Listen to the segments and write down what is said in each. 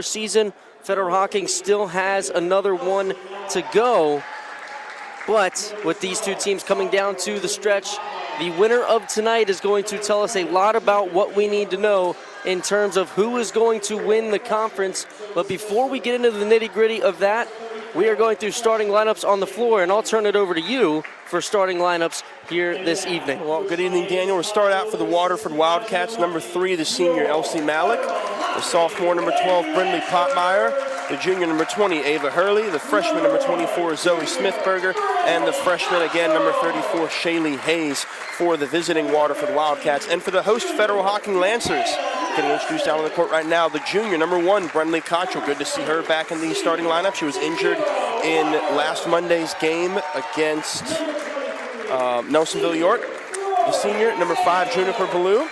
season. Federal Hocking still has another one to go. But with these two teams coming down to the stretch, the winner of tonight is going to tell us a lot about what we need to know in terms of who is going to win the conference. But before we get into the nitty-gritty of that, we are going through starting lineups on the floor, and I'll turn it over to you for starting lineups here this evening. Well, good evening, Daniel. We'll start out for the Waterford Wildcats. Number 3, the senior Elsie Malik. The sophomore, number 12, Brindley Potmeyer. The junior, number 20, Ava Hurley. The freshman, number 24, Zoe Smithberger. And the freshman, again, number 34, Shaylee Hayes for the visiting Waterford Wildcats. And for the host Federal Hocking Lancers, getting introduced out on the court right now, the junior, number 1, Brindley Cottrell. Good to see her back in the starting lineup. She was injured in last Monday's game against Nelsonville York. The senior, number 5, Juniper Ballou.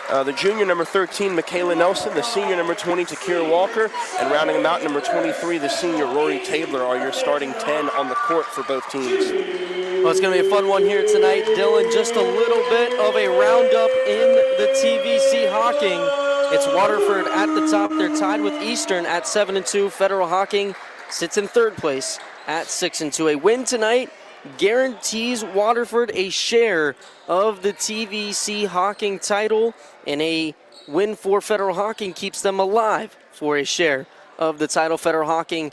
The junior, number 13, Michaela Nelson. The senior, number 20, Takira Walker. And rounding them out, number 23, the senior, Rory Tabler, are your starting 10 on the court for both teams. Well, it's going to be a fun one here tonight. Dylan, just a little bit of a roundup in the TVC-Hocking. It's Waterford at the top. They're tied with Eastern at 7-2. Federal Hocking sits in third place at 6-2. A win tonight guarantees Waterford a share of the TVC-Hocking title, and a win for Federal Hocking keeps them alive for a share of the title. Federal Hocking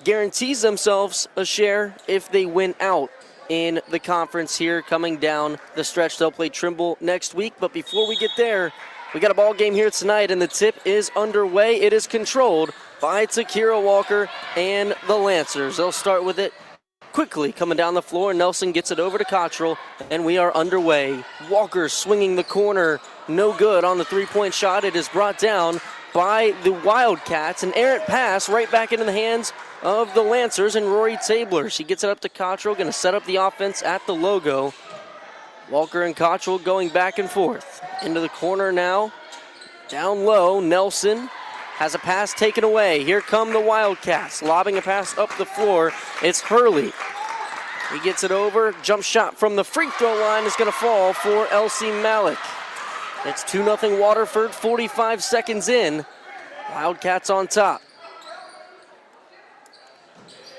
guarantees themselves a share if they win out in the conference here coming down the stretch. They'll play Trimble next week, but before we get there, we got a ball game here tonight, and the tip is underway. It is controlled by Takira Walker and the Lancers. They'll start with it quickly coming down the floor. Nelson gets it over to Cottrell, and we are underway. Walker swinging the corner, no good on the three-point shot. It is brought down by the Wildcats. An errant pass right back into the hands of the Lancers and Rory Tabler. She gets it up to Cottrell, going to set up the offense at the logo. Walker and Cottrell going back and forth. Into the corner now. Down low, Nelson has a pass taken away. Here come the Wildcats, lobbing a pass up the floor. It's Hurley. He gets it over. Jump shot from the free throw line is going to fall for Elsie Malik. It's 2-0 Waterford, 45 seconds in. Wildcats on top.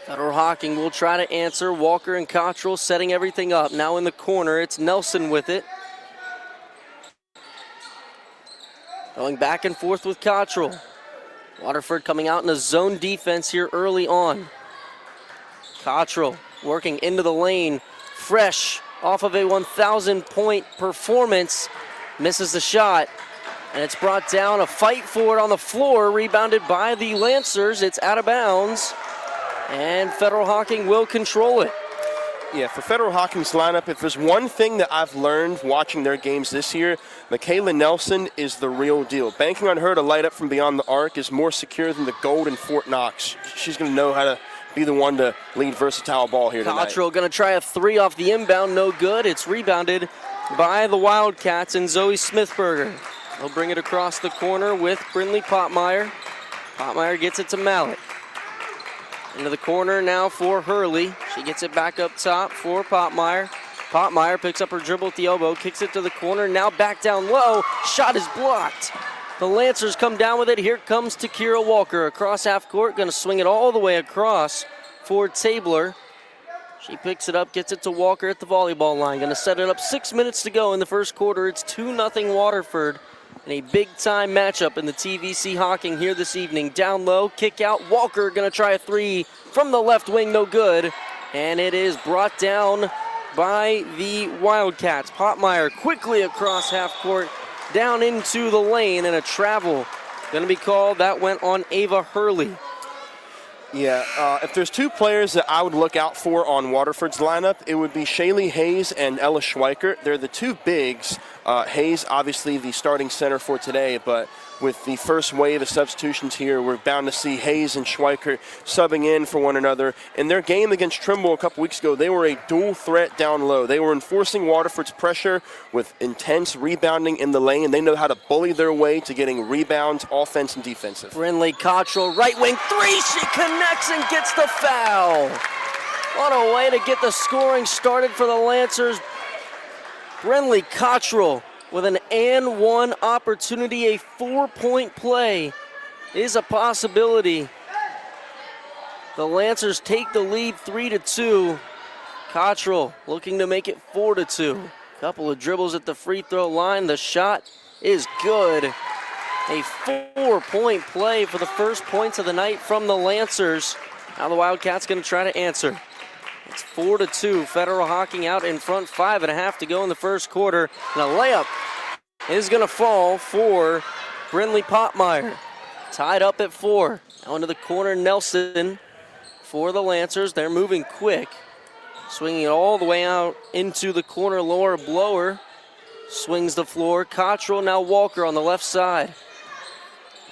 Federal Hocking will try to answer. Walker and Cottrell setting everything up. Now in the corner, it's Nelson with it. Going back and forth with Cottrell. Waterford coming out in a zone defense here early on. Cottrell working into the lane, fresh off of a 1,000-point performance. Misses the shot, and it's brought down. A fight for it on the floor, rebounded by the Lancers. It's out of bounds, and Federal Hocking will control it. Yeah, for Federal Hocking's lineup, if there's one thing that I've learned watching their games this year, Michaela Nelson is the real deal. Banking on her to light up from beyond the arc is more secure than the gold in Fort Knox. She's going to know how to be the one to lead versatile ball here tonight. Cottrell going to try a three off the inbound, no good. It's rebounded by the Wildcats and Zoe Smithberger. They'll bring it across the corner with Brindley Potmeyer. Potmeyer gets it to Malik. Into the corner now for Hurley. She gets it back up top for Potmeyer. Potmeyer picks up her dribble at the elbow, kicks it to the corner, now back down low. Shot is blocked. The Lancers come down with it. Here comes Takira Walker across half court, going to swing it all the way across for Tabler. She picks it up, gets it to Walker at the volleyball line. Going to set it up. 6 minutes to go in the first quarter. It's 2-0 Waterford. And a big-time matchup in the TVC-Hocking here this evening. Down low, kick out. Walker going to try a three from the left wing, no good. And it is brought down by the Wildcats. Potmeyer quickly across half court, down into the lane, and a travel going to be called. That went on Ava Hurley. Yeah, if there's two players that I would look out for on Waterford's lineup, it would be Shaylee Hayes and Ella Schweiker. They're the two bigs. Hayes, obviously the starting center for today, but with the first wave of substitutions here, we're bound to see Hayes and Schweiker subbing in for one another. In their game against Trimble a couple weeks ago, they were a dual threat down low. They were enforcing Waterford's pressure with intense rebounding in the lane. They know how to bully their way to getting rebounds, offense and defensive. Brindley Cottrell, right wing three. She connects and gets the foul. What a way to get the scoring started for the Lancers. Brindley Cottrell with an and one opportunity, a 4-point play is a possibility. The Lancers take the lead 3-2. Cottrell looking to make it 4-2. Couple of dribbles at the free throw line. The shot is good. A 4-point play for the first points of the night from the Lancers. Now the Wildcats going to try to answer. It's 4-2. Federal Hocking out in front. 5.5 to go in the first quarter. And a layup is going to fall for Brindley Pottmeyer. Tied up at 4. Now into the corner, Nelson for the Lancers. They're moving quick. Swinging it all the way out into the corner. Laura Blower swings the floor. Cottrell, now Walker on the left side.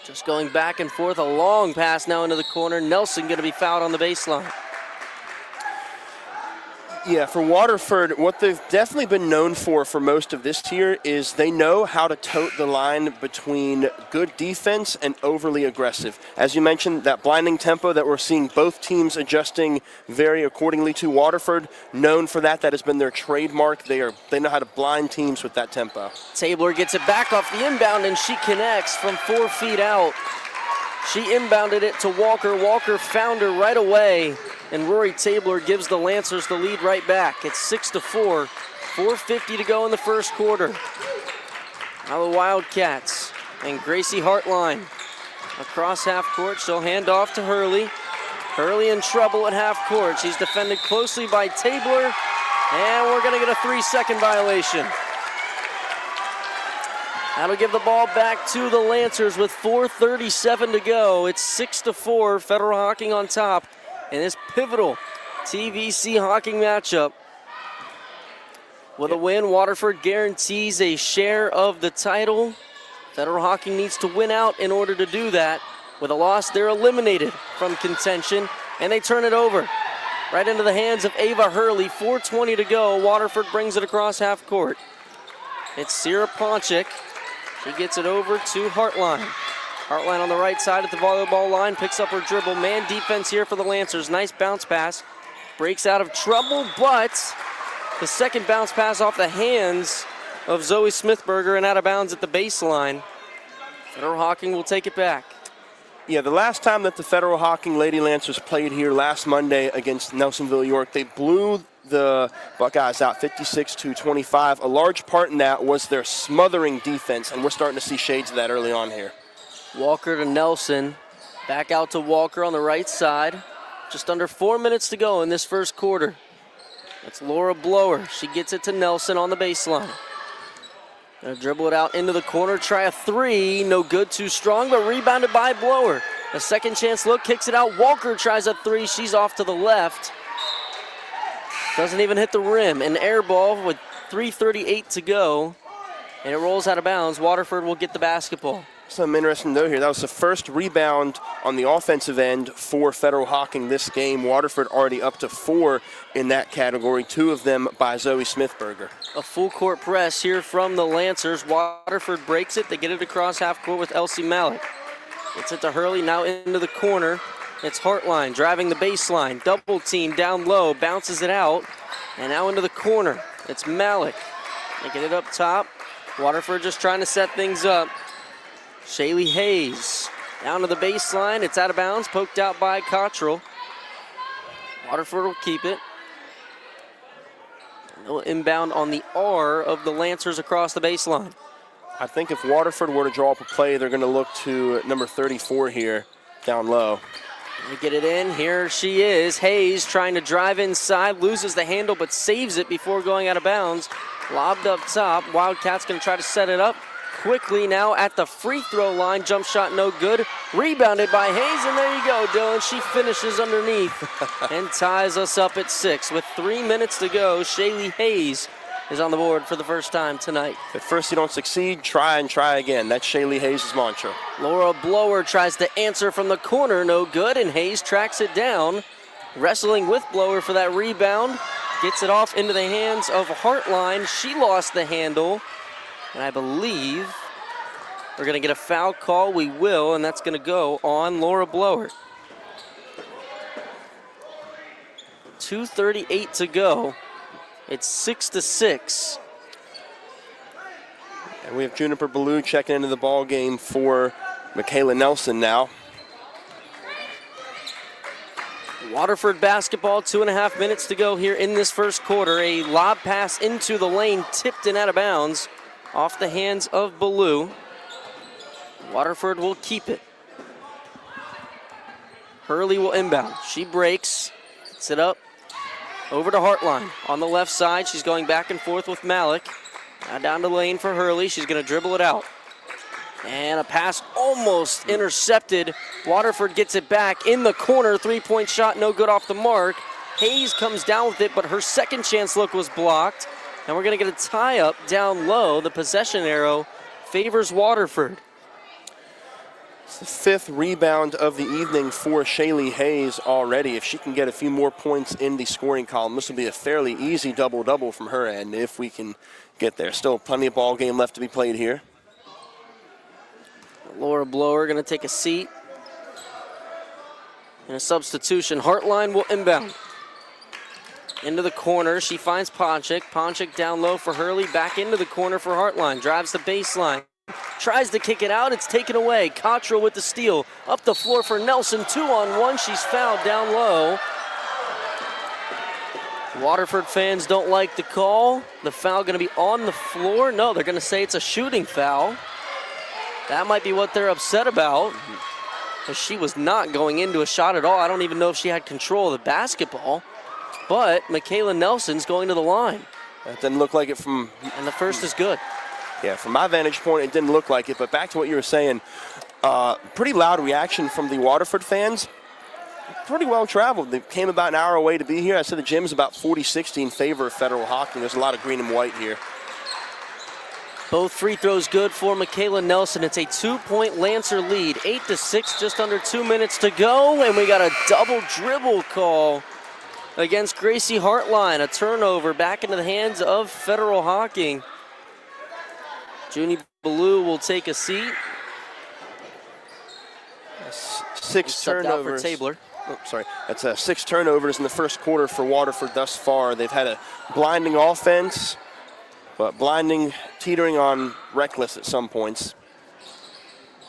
Just going back and forth. A long pass now into the corner. Nelson going to be fouled on the baseline. Yeah, for Waterford, what they've definitely been known for most of this year is they know how to tote the line between good defense and overly aggressive. As you mentioned, that blinding tempo that we're seeing both teams adjusting very accordingly to. Waterford, known for that. That has been their trademark. They know how to blind teams with that tempo. Tabler gets it back off the inbound, and she connects from 4 feet out. She inbounded it to Walker. Walker found her right away. And Rory Tabler gives the Lancers the lead right back. It's 6-4, 4:50 to go in the first quarter. Now the Wildcats and Gracie Hartline across half court. She'll hand off to Hurley. Hurley in trouble at half court. She's defended closely by Tabler, and we're going to get a 3-second violation. That'll give the ball back to the Lancers with 4:37 to go. It's 6-4, Federal Hocking on top. In this pivotal TVC-Hocking matchup. With a win, Waterford guarantees a share of the title. Federal Hocking needs to win out in order to do that. With a loss, they're eliminated from contention, and they turn it over right into the hands of Ava Hurley. 4:20 to go. Waterford brings it across half court. It's Sierra Ponchik. She gets it over to Hartline. Hartline on the right side at the volleyball line, picks up her dribble. Man defense here for the Lancers. Nice bounce pass. Breaks out of trouble, but the second bounce pass off the hands of Zoe Smithberger and out of bounds at the baseline. Federal Hocking will take it back. Yeah, the last time that the Federal Hocking Lady Lancers played here last Monday against Nelsonville York, they blew the Buckeyes out 56-25. A large part in that was their smothering defense, and we're starting to see shades of that early on here. Walker to Nelson. Back out to Walker on the right side. Just under 4 minutes to go in this first quarter. That's Laura Blower. She gets it to Nelson on the baseline. Gonna dribble it out into the corner. Try a 3. No good, too strong, but rebounded by Blower. A second chance look, kicks it out. Walker tries a 3. She's off to the left. Doesn't even hit the rim. An air ball with 3:38 to go. And it rolls out of bounds. Waterford will get the basketball. Something interesting to note here, that was the first rebound on the offensive end for Federal Hocking this game. Waterford already up to 4 in that category, 2 of them by Zoe Smithberger. A full court press here from the Lancers. Waterford breaks it. They get it across half court with Elsie Malik. Gets it to Hurley, now into the corner. It's Hartline driving the baseline. Double team down low, bounces it out. And now into the corner. It's Malik. Making it up top. Waterford just trying to set things up. Shaylee Hayes down to the baseline. It's out of bounds, poked out by Cottrell. Waterford will keep it. No inbound on the R of the Lancers across the baseline. I think if Waterford were to draw up a play, they're going to look to number 34 here, down low. They get it in. Here she is. Hayes trying to drive inside, loses the handle, but saves it before going out of bounds. Lobbed up top. Wildcats going to try to set it up. Quickly now at the free throw line. Jump shot no good. Rebounded by Hayes, and there you go, Dylan. She finishes underneath and ties us up at 6. With 3 minutes to go, Shaylee Hayes is on the board for the first time tonight. At first you don't succeed, try and try again. That's Shaylee Hayes' mantra. Laura Blower tries to answer from the corner, no good, and Hayes tracks it down. Wrestling with Blower for that rebound. Gets it off into the hands of Hartline. She lost the handle. And I believe we're going to get a foul call. We will, and that's going to go on Laura Blower. 2:38 to go. It's 6-6. And we have Juniper Ballou checking into the ball game for Michaela Nelson now. Waterford basketball, 2.5 minutes to go here in this first quarter. A lob pass into the lane, tipped and out of bounds off the hands of Ballou. Waterford will keep it. Hurley will inbound. She breaks, gets it up over to Hartline. On the left side, she's going back and forth with Malik. Now down the lane for Hurley. She's going to dribble it out. And a pass almost intercepted. Waterford gets it back in the corner. Three-point shot, no good off the mark. Hayes comes down with it, but her second chance look was blocked. And we're going to get a tie-up down low. The possession arrow favors Waterford. It's the 5th rebound of the evening for Shaylee Hayes already. If she can get a few more points in the scoring column, this will be a fairly easy double-double from her end if we can get there. Still plenty of ball game left to be played here. Laura Blower going to take a seat. And a substitution. Hartline will inbound. Into the corner. She finds Ponchik. Ponchik down low for Hurley. Back into the corner for Hartline. Drives the baseline. Tries to kick it out. It's taken away. Cottrell with the steal. Up the floor for Nelson. 2-on-1. She's fouled down low. Waterford fans don't like the call. The foul going to be on the floor. No, they're going to say it's a shooting foul. That might be what they're upset about. Because she was not going into a shot at all. I don't even know if she had control of the basketball. But Michaela Nelson's going to the line. That didn't look like it from... And the first is good. Yeah, from my vantage point, it didn't look like it. But back to what you were saying, pretty loud reaction from the Waterford fans. Pretty well traveled. They came about an hour away to be here. I said the gym's about 40-60 in favor of Federal Hocking. There's a lot of green and white here. Both free throws good for Michaela Nelson. It's a 2-point Lancer lead. 8-6, just under 2 minutes to go. And we got a double dribble call against Gracie Hartline. A turnover back into the hands of Federal Hocking. Junie Ballou will take a seat. Six turnovers. Out for Tabler. Oh, sorry. That's 6 turnovers in the first quarter for Waterford thus far. They've had a blinding offense, but blinding, teetering on reckless at some points.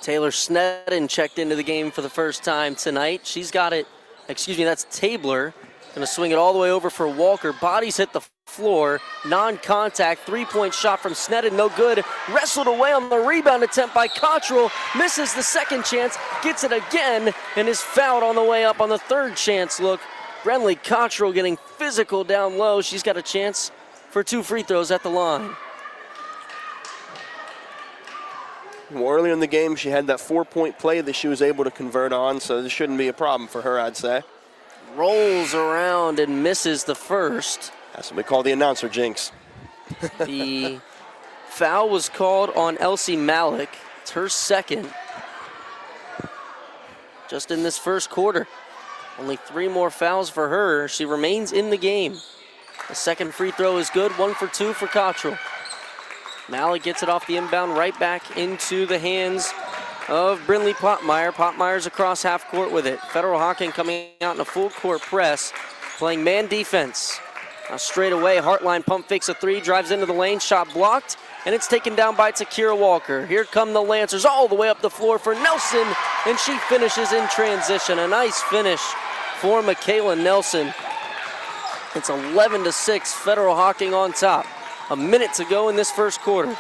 Taylor Sneddon checked into the game for the first time tonight. She's got it, that's Tabler. Gonna swing it all the way over for Walker. Bodies hit the floor, non-contact, 3-point shot from Sneddon, no good. Wrestled away on the rebound attempt by Cottrell. Misses the second chance, gets it again, and is fouled on the way up on the third chance look. Brenley Cottrell getting physical down low. She's got a chance for 2 free throws at the line. Well, earlier in the game, she had that 4-point play that she was able to convert on, so this shouldn't be a problem for her, I'd say. Rolls around and misses the first. That's what we call the announcer jinx. The foul was called on Elsie Malik. It's her second. Just in this first quarter. Only 3 more fouls for her. She remains in the game. The second free throw is good. 1 for 2 for Cottrell. Malik gets it off the inbound right back into the hands of Brinley Potmeyer. Potmeyer's across half court with it. Federal Hocking coming out in a full court press, playing man defense. Now straight away, Hartline pump fakes a 3, drives into the lane, shot blocked, and it's taken down by Takira Walker. Here come the Lancers all the way up the floor for Nelson, and she finishes in transition. A nice finish for Michaela Nelson. It's 11-6, Federal Hocking on top. A minute to go in this first quarter.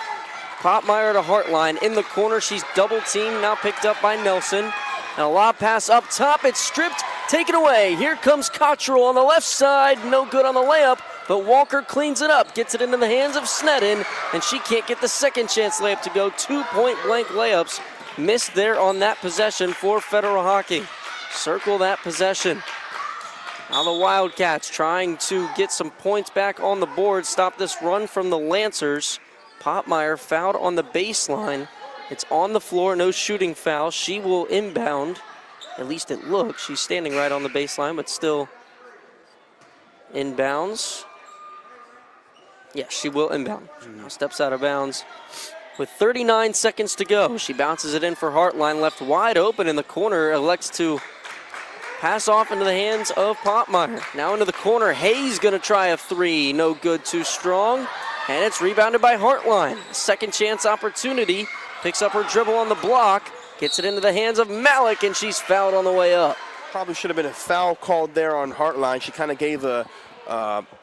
Potmeyer to Hartline in the corner. She's double teamed, now picked up by Nelson. And a lob pass up top. It's stripped, taken away. Here comes Cottrell on the left side. No good on the layup, but Walker cleans it up. Gets it into the hands of Sneddon, and she can't get the second chance layup to go. 2-point blank layups missed there on that possession for Federal Hocking. Circle that possession. Now the Wildcats trying to get some points back on the board. Stop this run from the Lancers. Potmeyer fouled on the baseline. It's on the floor, no shooting foul. She will inbound. At least it looks. She's standing right on the baseline, but still inbounds. Yes, she will inbound. Now steps out of bounds. With 39 seconds to go, she bounces it in for Hartline, left wide open in the corner, elects to pass off into the hands of Potmeyer. Now into the corner, Hayes gonna try a 3, no good, too strong. And it's rebounded by Hartline. Second chance opportunity. Picks up her dribble on the block. Gets it into the hands of Malik, and she's fouled on the way up. Probably should have been a foul called there on Hartline. She kind of gave a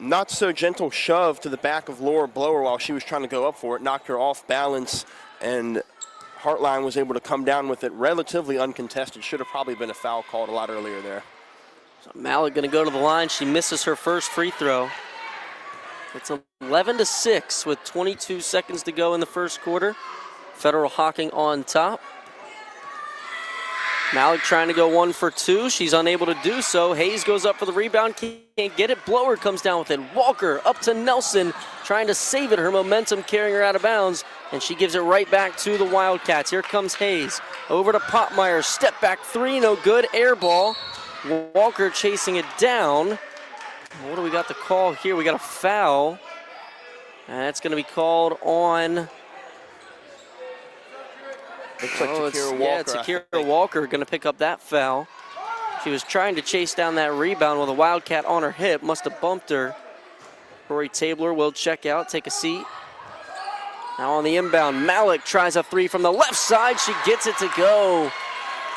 not so gentle shove to the back of Laura Blower while she was trying to go up for it, knocked her off balance, and Hartline was able to come down with it relatively uncontested. Should have probably been a foul called a lot earlier there. So Malik going to go to the line. She misses her first free throw. It's 11-6 with 22 seconds to go in the first quarter. Federal Hocking on top. Malik trying to go 1 for 2. She's unable to do so. Hayes goes up for the rebound. Can't get it. Blower comes down with it. Walker up to Nelson, trying to save it. Her momentum carrying her out of bounds, and she gives it right back to the Wildcats. Here comes Hayes. Over to Popmeyer. Step back 3, no good. Air ball. Walker chasing it down. What do we got to call here? We got a foul. And that's going to be called on... Looks like Takira Walker. Yeah, Takira Walker going to pick up that foul. She was trying to chase down that rebound with a Wildcat on her hip. Must have bumped her. Rory Tabler will check out, take a seat. Now on the inbound, Malik tries a 3 from the left side. She gets it to go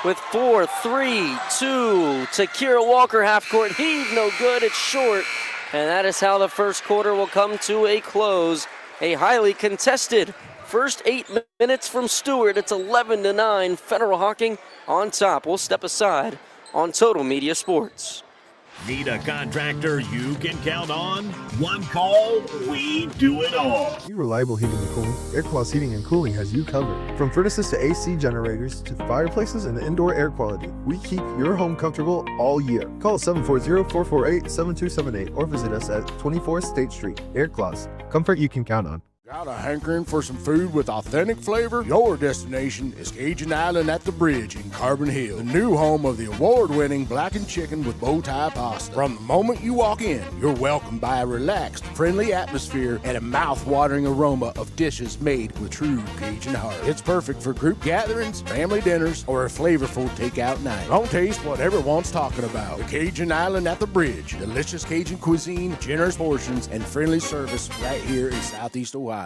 with 4, 3, 2. Takira Walker half-court heave, no good, it's short. And that is how the first quarter will come to a close. A highly contested first 8 minutes from Stewart. It's 11-9, Federal Hocking on top. We'll step aside on Total Media Sports. Need a contractor you can count on? One call, we do it all. Need reliable heating and cooling? Airclass Heating and Cooling has you covered. From furnaces to AC generators to fireplaces and indoor air quality, we keep your home comfortable all year. Call 740-448-7278 or visit us at 24 State Street. Airclass, comfort you can count on. Got a hankering for some food with authentic flavor? Your destination is Cajun Island at the Bridge in Carbon Hill, the new home of the award-winning blackened chicken with bow tie pasta. From the moment you walk in, you're welcomed by a relaxed, friendly atmosphere and a mouth-watering aroma of dishes made with true Cajun heart. It's perfect for group gatherings, family dinners, or a flavorful takeout night. Don't taste what everyone's talking about. The Cajun Island at the Bridge. Delicious Cajun cuisine, generous portions, and friendly service right here in Southeast Ohio.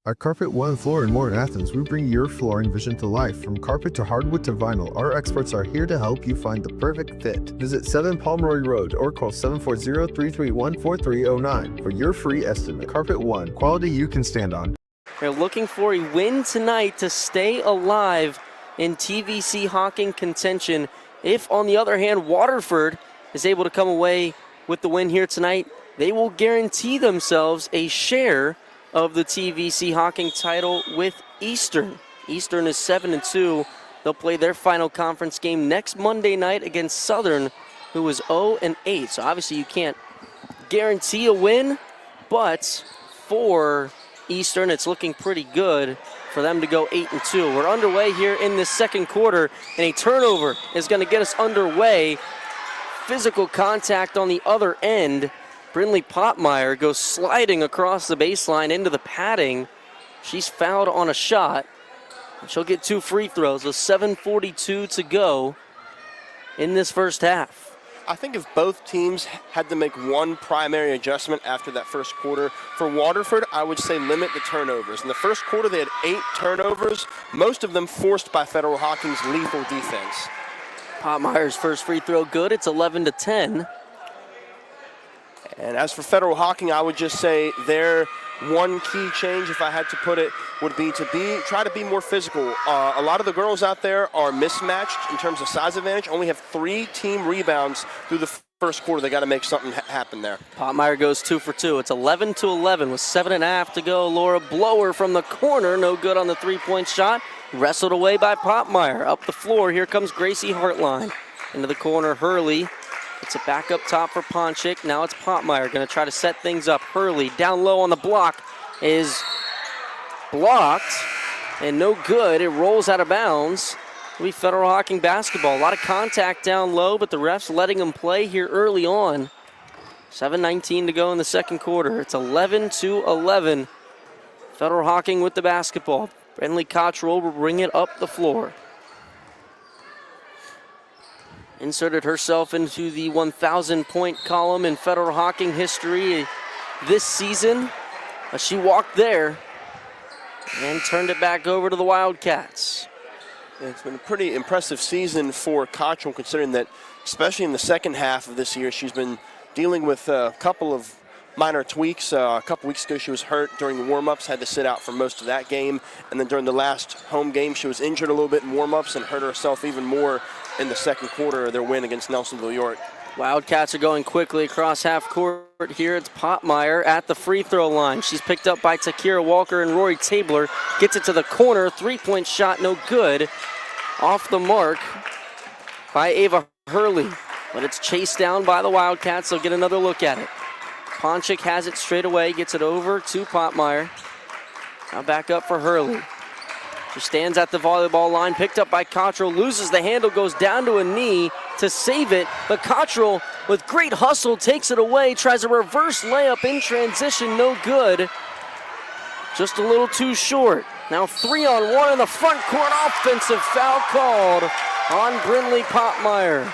At Carpet One Floor and More in Athens, we bring your flooring vision to life. From carpet to hardwood to vinyl, our experts are here to help you find the perfect fit. Visit 7 Pomeroy Road or call 740-331-4309 for your free estimate. Carpet One, quality you can stand on. They're looking for a win tonight to stay alive in TVC-Hocking contention. If, on the other hand, Waterford is able to come away with the win here tonight, they will guarantee themselves a share of the TVC-Hocking title with Eastern. Eastern is 7-2. They'll play their final conference game next Monday night against Southern, who is 0-8. So obviously you can't guarantee a win, but for Eastern, it's looking pretty good for them to go 8-2. We're underway here in the second quarter, and a turnover is going to get us underway. Physical contact on the other end. Brindley Popmeyer goes sliding across the baseline into the padding. She's fouled on a shot. She'll get 2 free throws with 7:42 to go in this first half. I think if both teams had to make one primary adjustment after that first quarter, for Waterford, I would say limit the turnovers. In the first quarter, they had 8 turnovers, most of them forced by Federal Hocking's lethal defense. Popmeyer's first free throw good. It's 11-10. And as for Federal Hocking, I would just say their one key change, if I had to put it, would be to try to be more physical. A lot of the girls out there are mismatched in terms of size advantage. Only have 3 team rebounds through the first quarter. They got to make something happen there. Popmeyer goes 2 for 2. It's 11-11 with 7.5 to go. Laura Blower from the corner, no good on the 3-point shot. Wrestled away by Popmeyer. Up the floor, here comes Gracie Hartline. Into the corner, Hurley. It's a back up top for Ponchik. Now it's Popmeyer going to try to set things up. Hurley down low on the block is blocked and no good. It rolls out of bounds. It'll be Federal Hocking basketball. A lot of contact down low, but the refs letting them play here early on. 7:19 to go in the second quarter. It's 11-11. Federal Hocking with the basketball. Brindley Cottrell will bring it up the floor. Inserted herself into the 1,000-point column in Federal Hocking history this season. She walked there and turned it back over to the Wildcats. It's been a pretty impressive season for Cottrell, considering that, especially in the second half of this year, she's been dealing with a couple of minor tweaks. A couple weeks ago, she was hurt during the warm-ups, had to sit out for most of that game. And then during the last home game, she was injured a little bit in warm-ups and hurt herself even more in the second quarter of their win against Nelsonville York. Wildcats are going quickly across half court here. It's Potmeyer at the free throw line. She's picked up by Takira Walker and Rory Tabler. Gets it to the corner. Three-point shot, no good. Off the mark by Ava Hurley. But it's chased down by the Wildcats. They'll get another look at it. Ponchik has it straight away. Gets it over to Potmeyer. Now back up for Hurley. She stands at the volleyball line, picked up by Cottrell, loses the handle, goes down to a knee to save it, but Cottrell, with great hustle, takes it away, tries a reverse layup in transition, no good. Just a little too short. Now 3-on-1 in the front court, offensive foul called on Brindley Potmeyer.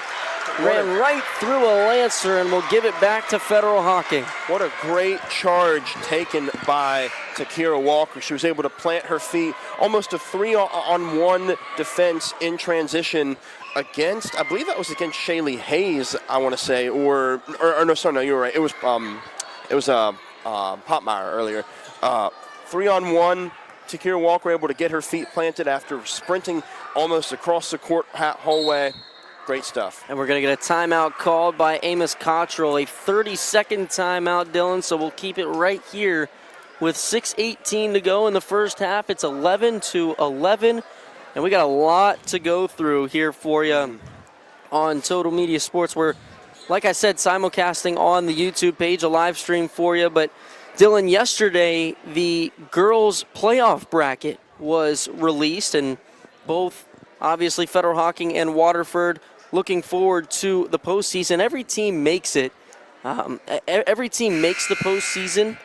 Ran right through a Lancer and will give it back to Federal Hocking. What a great charge taken by Takira Walker. She was able to plant her feet, almost a 3-on-1 defense in transition against, I believe that was against Shaylee Hayes, I want to say, or no, sorry, no, you were right. It was Potmeyer earlier. 3-on-1. Takira Walker able to get her feet planted after sprinting almost across the court hallway. Great stuff. And we're going to get a timeout called by Amos Cottrell, a 30-second timeout, Dylan, so we'll keep it right here with 6:18 to go in the first half. It's 11-11, and we got a lot to go through here for you on Total Media Sports. We're, like I said, simulcasting on the YouTube page, a live stream for you. But, Dylan, yesterday the girls' playoff bracket was released, and both, obviously, Federal Hocking and Waterford looking forward to the postseason. Every team makes it. Every team makes the postseason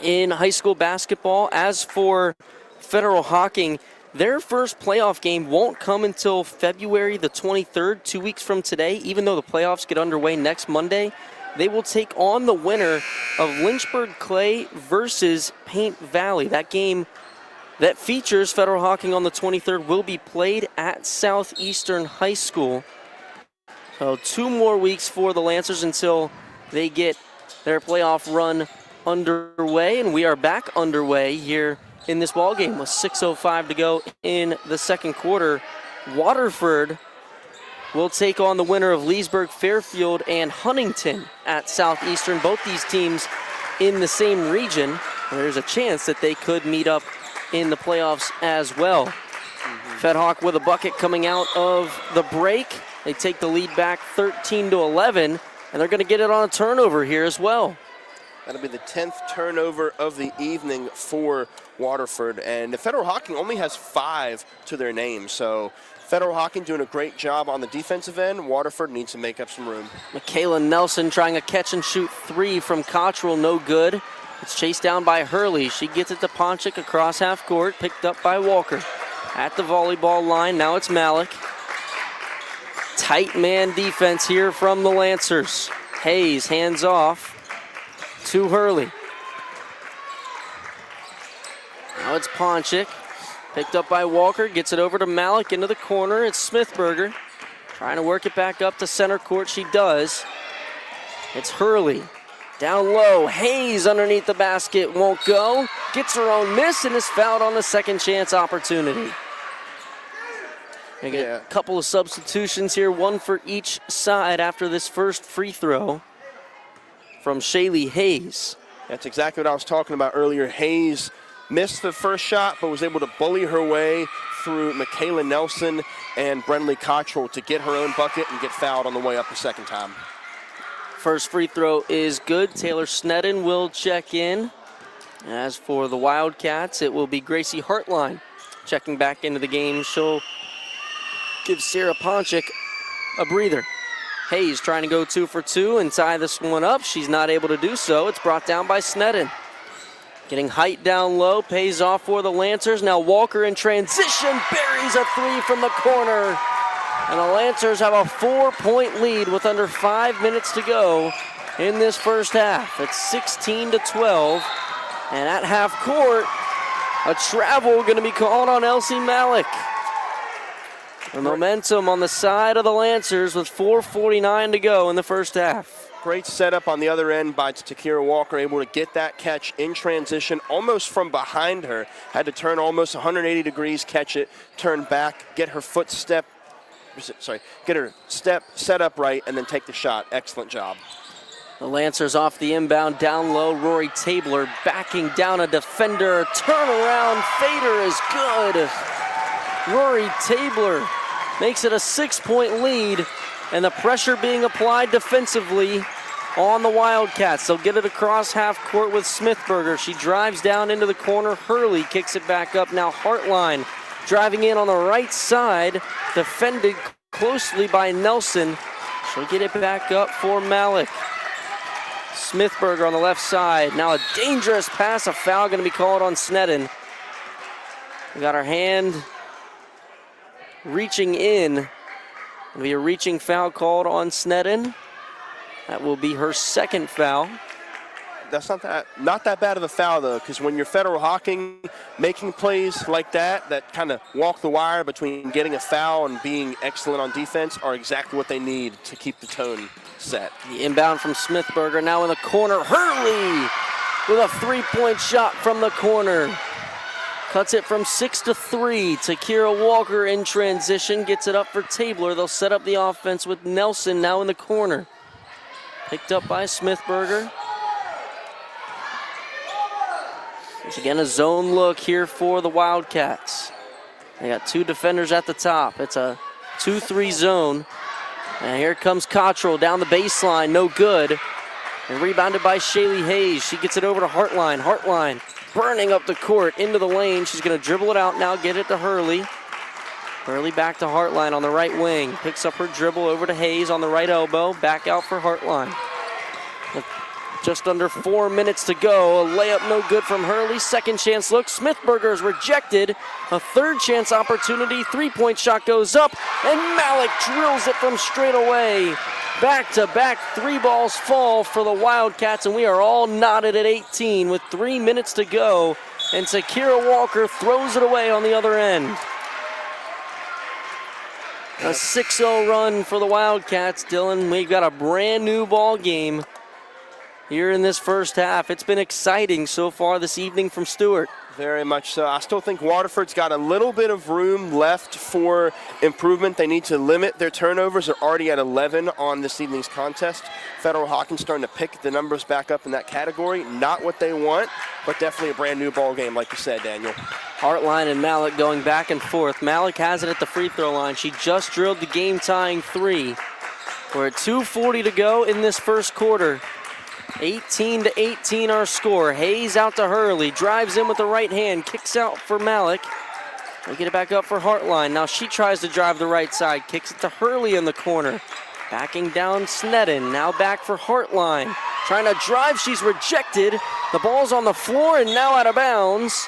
in high school basketball. As for Federal Hocking, their first playoff game won't come until February the 23rd, 2 weeks from today. Even though the playoffs get underway next Monday, they will take on the winner of Lynchburg Clay versus Paint Valley. That game that features Federal Hocking on the 23rd will be played at Southeastern High School. So 2 more weeks for the Lancers until they get their playoff run underway, and we are back underway here in this ball game with 6:05 to go in the second quarter. Waterford will take on the winner of Leesburg, Fairfield, and Huntington at Southeastern. Both these teams in the same region. There's a chance that they could meet up in the playoffs as well. Fed Hawk with a bucket coming out of the break. They take the lead back 13-11, and they're going to get it on a turnover here as well. That'll be the 10th turnover of the evening for Waterford. And the Federal Hocking only has 5 to their name. So Federal Hocking doing a great job on the defensive end. Waterford needs to make up some room. Michaela Nelson trying a catch-and-shoot 3 from Cottrell, no good. It's chased down by Hurley. She gets it to Ponchik across half court, picked up by Walker. At the volleyball line, now it's Malik. Tight man defense here from the Lancers. Hayes hands off to Hurley. Now it's Ponchik. Picked up by Walker, gets it over to Malik into the corner. It's Smithberger. Trying to work it back up to center court. She does. It's Hurley. Down low, Hayes underneath the basket, won't go. Gets her own miss and is fouled on the second chance opportunity. We get a couple of substitutions here, one for each side after this first free throw from Shaylee Hayes. That's exactly what I was talking about earlier. Hayes missed the first shot, but was able to bully her way through Michaela Nelson and Brendley Cottrell to get her own bucket and get fouled on the way up the second time. First free throw is good. Taylor Sneddon will check in. As for the Wildcats, it will be Gracie Hartline checking back into the game. She'll give Sarah Ponchik a breather. Hayes trying to go 2 for 2 and tie this one up. She's not able to do so. It's brought down by Sneddon. Getting height down low, pays off for the Lancers. Now Walker in transition, buries a 3 from the corner. And the Lancers have a 4-point lead with under 5 minutes to go in this first half. It's 16-12. And at half court, a travel going to be called on Elsie Malik. The momentum on the side of the Lancers with 4:49 to go in the first half. Great setup on the other end by Takira Walker, able to get that catch in transition almost from behind her. Had to turn almost 180 degrees, catch it, turn back, get her step set up right, and then take the shot. Excellent job. The Lancers off the inbound, down low. Rory Tabler backing down a defender. Turnaround fader is good. Rory Tabler makes it a 6-point lead, and the pressure being applied defensively on the Wildcats. They'll get it across half court with Smithberger. She drives down into the corner. Hurley kicks it back up. Now Hartline driving in on the right side, defended closely by Nelson. She'll get it back up for Malik. Smithberger on the left side. Now a dangerous pass, a foul going to be called on Sneddon. We got our hand reaching in. Going to be a reaching foul called on Sneddon. That will be her second foul. That's not that bad of a foul, though, because when you're Federal Hocking, making plays like that kind of walk the wire between getting a foul and being excellent on defense are exactly what they need to keep the tone set. The inbound from Smithberger now in the corner. Hurley with a 3-point shot from the corner. Cuts it from 6-3. Takira Walker in transition, gets it up for Tabler. They'll set up the offense with Nelson now in the corner. Picked up by Smithberger. Once again, a zone look here for the Wildcats. They got two defenders at the top. It's a 2-3 zone. And here comes Cottrell down the baseline, no good. And rebounded by Shaylee Hayes. She gets it over to Hartline. Hartline burning up the court into the lane. She's going to dribble it out now, get it to Hurley. Hurley back to Hartline on the right wing. Picks up her dribble over to Hayes on the right elbow. Back out for Hartline. Just under 4 minutes to go. A layup no good from Hurley. Second chance look. Smithberger is rejected. A third chance opportunity. 3-point shot goes up. And Malik drills it from straight away. Back-to-back 3 balls fall for the Wildcats. And we are all knotted at 18 with 3 minutes to go. And Takira Walker throws it away on the other end. A 6-0 run for the Wildcats, Dylan. We've got a brand new ball game here in this first half. It's been exciting so far this evening from Stewart. Very much so. I still think Waterford's got a little bit of room left for improvement. They need to limit their turnovers. They're already at 11 on this evening's contest. Federal Hocking starting to pick the numbers back up in that category. Not what they want, but definitely a brand new ball game, like you said, Daniel. Hartline and Malik going back and forth. Malik has it at the free throw line. She just drilled the game-tying 3. We're at 2:40 to go in this first quarter. 18-18 our score. Hayes out to Hurley, drives in with the right hand, kicks out for Malik. We'll get it back up for Hartline. Now she tries to drive the right side, kicks it to Hurley in the corner. Backing down Sneddon, now back for Hartline. Trying to drive, she's rejected. The ball's on the floor and now out of bounds.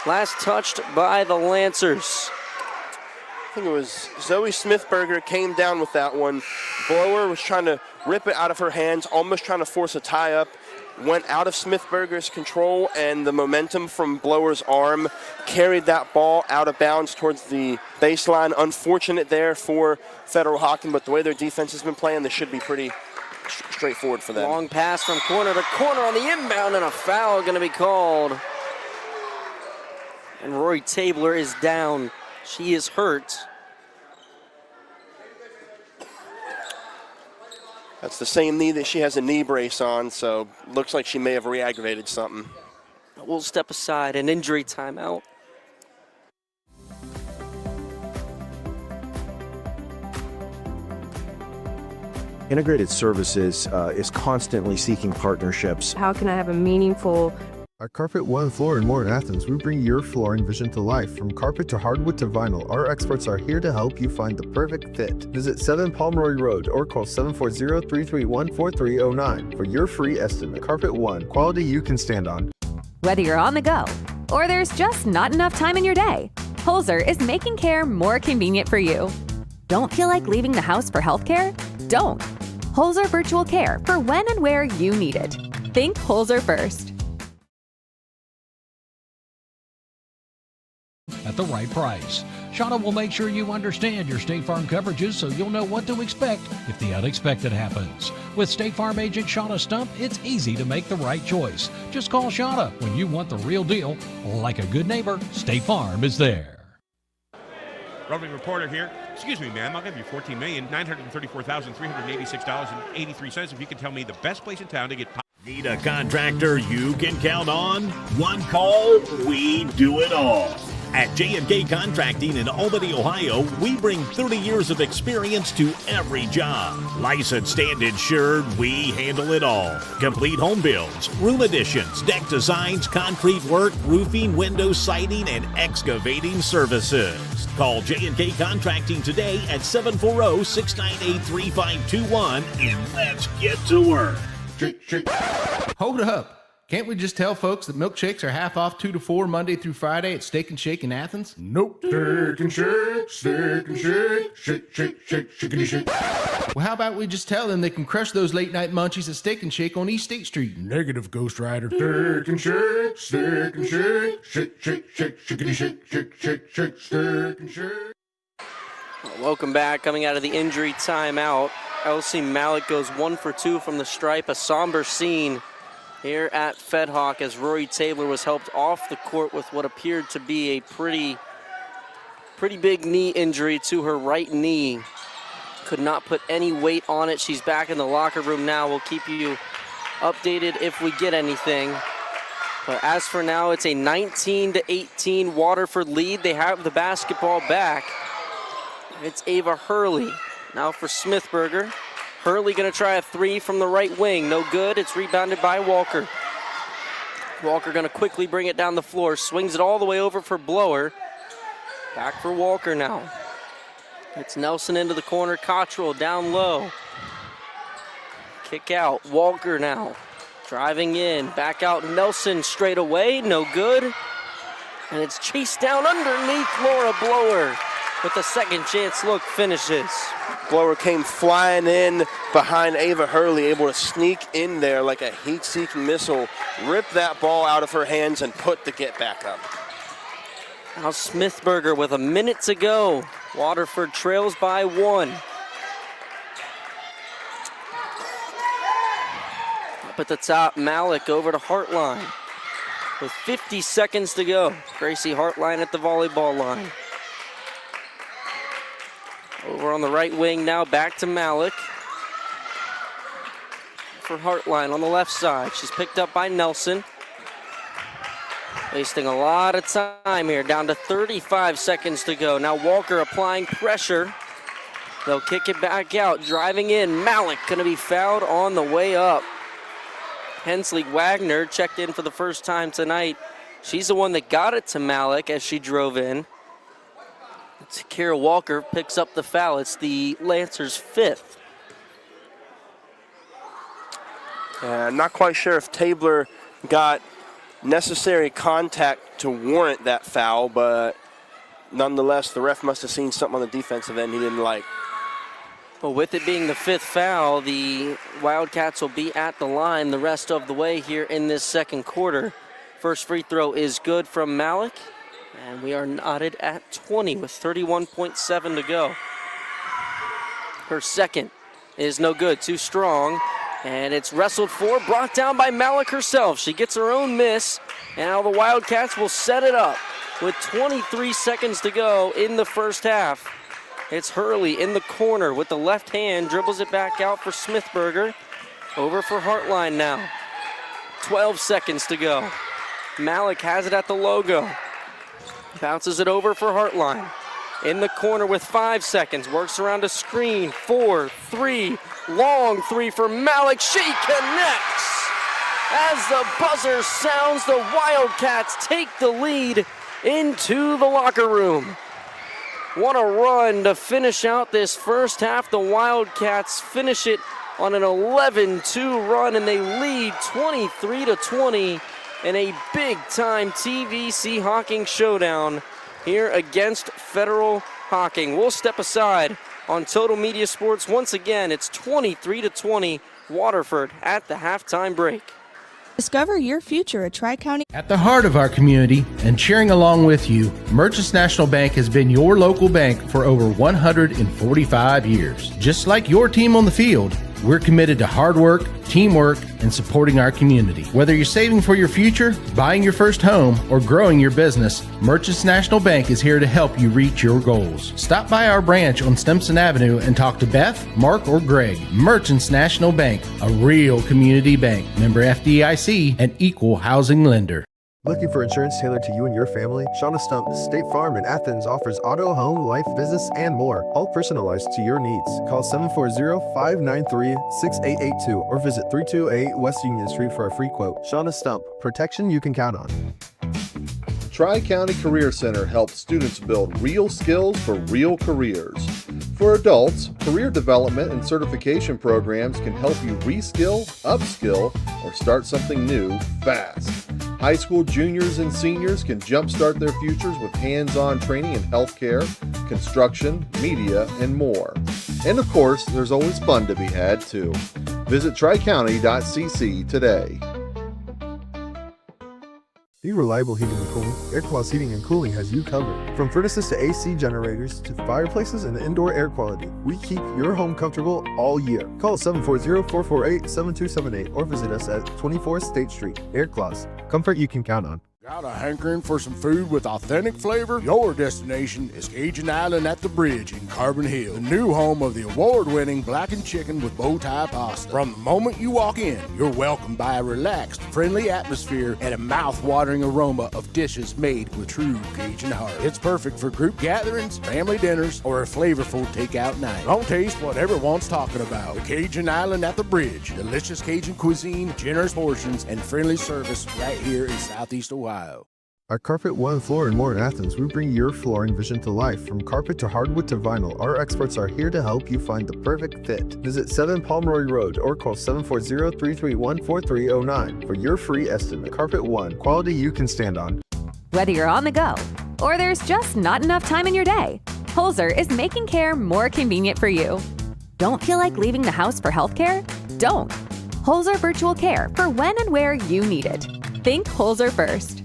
Last touched by the Lancers. I think it was Zoe Smithberger came down with that one. Blower was trying to rip it out of her hands, almost trying to force a tie-up. Went out of Smithberger's control, and the momentum from Blower's arm carried that ball out of bounds towards the baseline. Unfortunate there for Federal Hocking, but the way their defense has been playing, this should be pretty straightforward for them. Long pass from corner to corner on the inbound, and a foul going to be called. And Rory Tabler is down. She is hurt. That's the same knee that she has a knee brace on, so looks like she may have re-aggravated something. We'll step aside, an injury timeout. Integrated Services is constantly seeking partnerships. How can I have a meaningful... At Carpet One Floor and More in Athens, we bring your flooring vision to life. From carpet to hardwood to vinyl, our experts are here to help you find the perfect fit. Visit 7 Pomeroy Road or call 740-331-4309 for your free estimate. Carpet One, quality you can stand on. Whether you're on the go or there's just not enough time in your day, Holzer is making care more convenient for you. Don't feel like leaving the house for healthcare? Don't. Holzer Virtual Care for when and where you need it. Think Holzer first. At the right price. Shauna will make sure you understand your State Farm coverages so you'll know what to expect if the unexpected happens. With State Farm agent Shauna Stump, it's easy to make the right choice. Just call Shauna when you want the real deal. Like a good neighbor, State Farm is there. Roving reporter here. Excuse me, ma'am. I'll give you $14,934,386.83 if you can tell me the best place in town to get. Need a contractor you can count on? One call, we do it all. At J&K Contracting in Albany, Ohio, we bring 30 years of experience to every job. Licensed and insured, we handle it all. Complete home builds, room additions, deck designs, concrete work, roofing, window siding, and excavating services. Call J&K Contracting today at 740-698-3521 and let's get to work. Hold up. Can't we just tell folks that milkshakes are half off 2 to 4 Monday through Friday at Steak and Shake in Athens? Nope. Steak and shake, shake, shickety shake. Well, how about we just tell them they can crush those late night munchies at Steak and Shake on East State Street? Negative, Ghost Rider. Steak and shake, shickety shake, steak and shake. Welcome back. Coming out of the injury timeout, Elsie Malik goes 1 for 2 from the stripe. A somber scene here at Fed Hoc as Rory Tabler was helped off the court with what appeared to be a pretty big knee injury to her right knee. Could not put any weight on it. She's back in the locker room now. We'll keep you updated if we get anything. But as for now, it's a 19-18 Waterford lead. They have the basketball back. It's Ava Hurley now for Smithberger. Hurley going to try a 3 from the right wing. No good. It's rebounded by Walker. Walker going to quickly bring it down the floor. Swings it all the way over for Blower. Back for Walker now. It's Nelson into the corner. Cottrell down low. Kick out. Walker now. Driving in. Back out Nelson straight away. No good. And it's chased down underneath Laura Blower. With the second chance look finishes. Blower came flying in behind Ava Hurley, able to sneak in there like a heat-seeking missile, rip that ball out of her hands and put the get back up. Now Smithberger with a minute to go. Waterford trails by 1. Up at the top, Malik over to Hartline. With 50 seconds to go. Gracie Hartline at the volleyball line. Over on the right wing now, back to Malik. For Hartline on the left side. She's picked up by Nelson. Wasting a lot of time here, down to 35 seconds to go. Now Walker applying pressure. They'll kick it back out, driving in. Malik gonna be fouled on the way up. Hensley Wagner checked in for the first time tonight. She's the one that got it to Malik as she drove in. Kira Walker picks up the foul. It's the Lancers' 5th. I'm not quite sure if Tabler got necessary contact to warrant that foul, but nonetheless, the ref must have seen something on the defensive end he didn't like. Well, with it being the 5th foul, the Wildcats will be at the line the rest of the way here in this second quarter. First free throw is good from Malik. And we are knotted at 20 with 31.7 to go. Her second is no good, too strong. And it's wrestled for, brought down by Malik herself. She gets her own miss, and now the Wildcats will set it up with 23 seconds to go in the first half. It's Hurley in the corner with the left hand, dribbles it back out for Smithberger. Over for Hartline now. 12 seconds to go. Malik has it at the logo. Bounces it over for Hartline. In the corner with 5 seconds. Works around a screen. 4, 3. Long 3 for Malik. She connects. As the buzzer sounds, the Wildcats take the lead into the locker room. What a run to finish out this first half. The Wildcats finish it on an 11-2 run, and they lead 23-20. In a big-time TVC-Hocking showdown here against Federal Hocking. We'll step aside on Total Media Sports. Once again, it's 23-20 Waterford at the halftime break. Discover your future at Tri-County. At the heart of our community and cheering along with you, Merchants National Bank has been your local bank for over 145 years. Just like your team on the field, we're committed to hard work, teamwork, and supporting our community. Whether you're saving for your future, buying your first home, or growing your business, Merchants National Bank is here to help you reach your goals. Stop by our branch on Stimson Avenue and talk to Beth, Mark, or Greg. Merchants National Bank, a real community bank. Member FDIC, an equal housing lender. Looking for insurance tailored to you and your family? Shauna Stump State Farm in Athens offers auto, home, life, business, and more, all personalized to your needs. Call 740-593-6882 or visit 328 West Union Street for a free quote. Shauna Stump, protection you can count on. Tri-County Career Center helps students build real skills for real careers. For adults, career development and certification programs can help you reskill, upskill, or start something new fast. High school juniors and seniors can jumpstart their futures with hands-on training in healthcare, construction, media, and more. And of course, there's always fun to be had too. Visit tricounty.cc today. Be Reliable Heating and Cooling. Airclass Heating and Cooling has you covered. From furnaces to AC generators to fireplaces and indoor air quality, we keep your home comfortable all year. Call 740-448-7278 or visit us at 24 State Street. Airclass, comfort you can count on. Got a hankering for some food with authentic flavor? Your destination is Cajun Island at the Bridge in Carbon Hill, the new home of the award-winning blackened chicken with bow tie pasta. From the moment you walk in, you're welcomed by a relaxed, friendly atmosphere and a mouth-watering aroma of dishes made with true Cajun heart. It's perfect for group gatherings, family dinners, or a flavorful takeout night. Don't taste what everyone's talking about. The Cajun Island at the Bridge. Delicious Cajun cuisine, generous portions, and friendly service right here in Southeast Ohio. At Carpet One Floor and More in Athens, we bring your flooring vision to life. From carpet to hardwood to vinyl, our experts are here to help you find the perfect fit. Visit 7 Pomeroy Road or call 740-331-4309 for your free estimate. Carpet One, quality you can stand on. Whether you're on the go or there's just not enough time in your day, Holzer is making care more convenient for you. Don't feel like leaving the house for healthcare? Don't. Holzer Virtual Care for when and where you need it. Think Holzer first.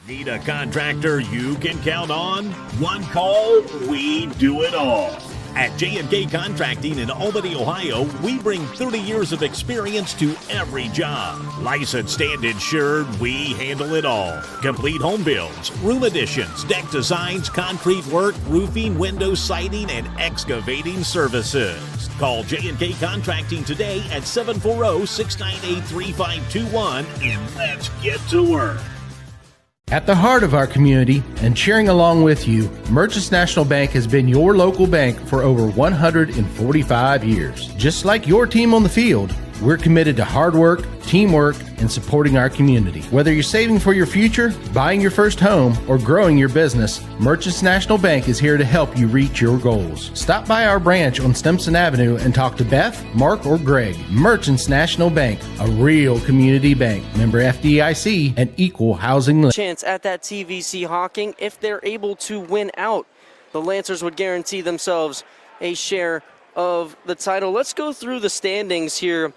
Need a contractor you can count on? One call, we do it all. At J&K Contracting in Albany, Ohio, we bring 30 years of experience to every job. Licensed and insured, we handle it all. Complete home builds, room additions, deck designs, concrete work, roofing, window siding, and excavating services. Call J&K Contracting today at 740-698-3521 and let's get to work. At the heart of our community and cheering along with you, Merchants National Bank has been your local bank for over 145 years. Just like your team on the field, we're committed to hard work, teamwork, and supporting our community. Whether you're saving for your future, buying your first home, or growing your business, Merchants National Bank is here to help you reach your goals. Stop by our branch on Stimson Avenue and talk to Beth, Mark, or Greg. Merchants National Bank, a real community bank. Member FDIC, an equal housing lender. Chance at that TVC-Hocking. If they're able to win out, the Lancers would guarantee themselves a share of the title. Let's go through the standings here,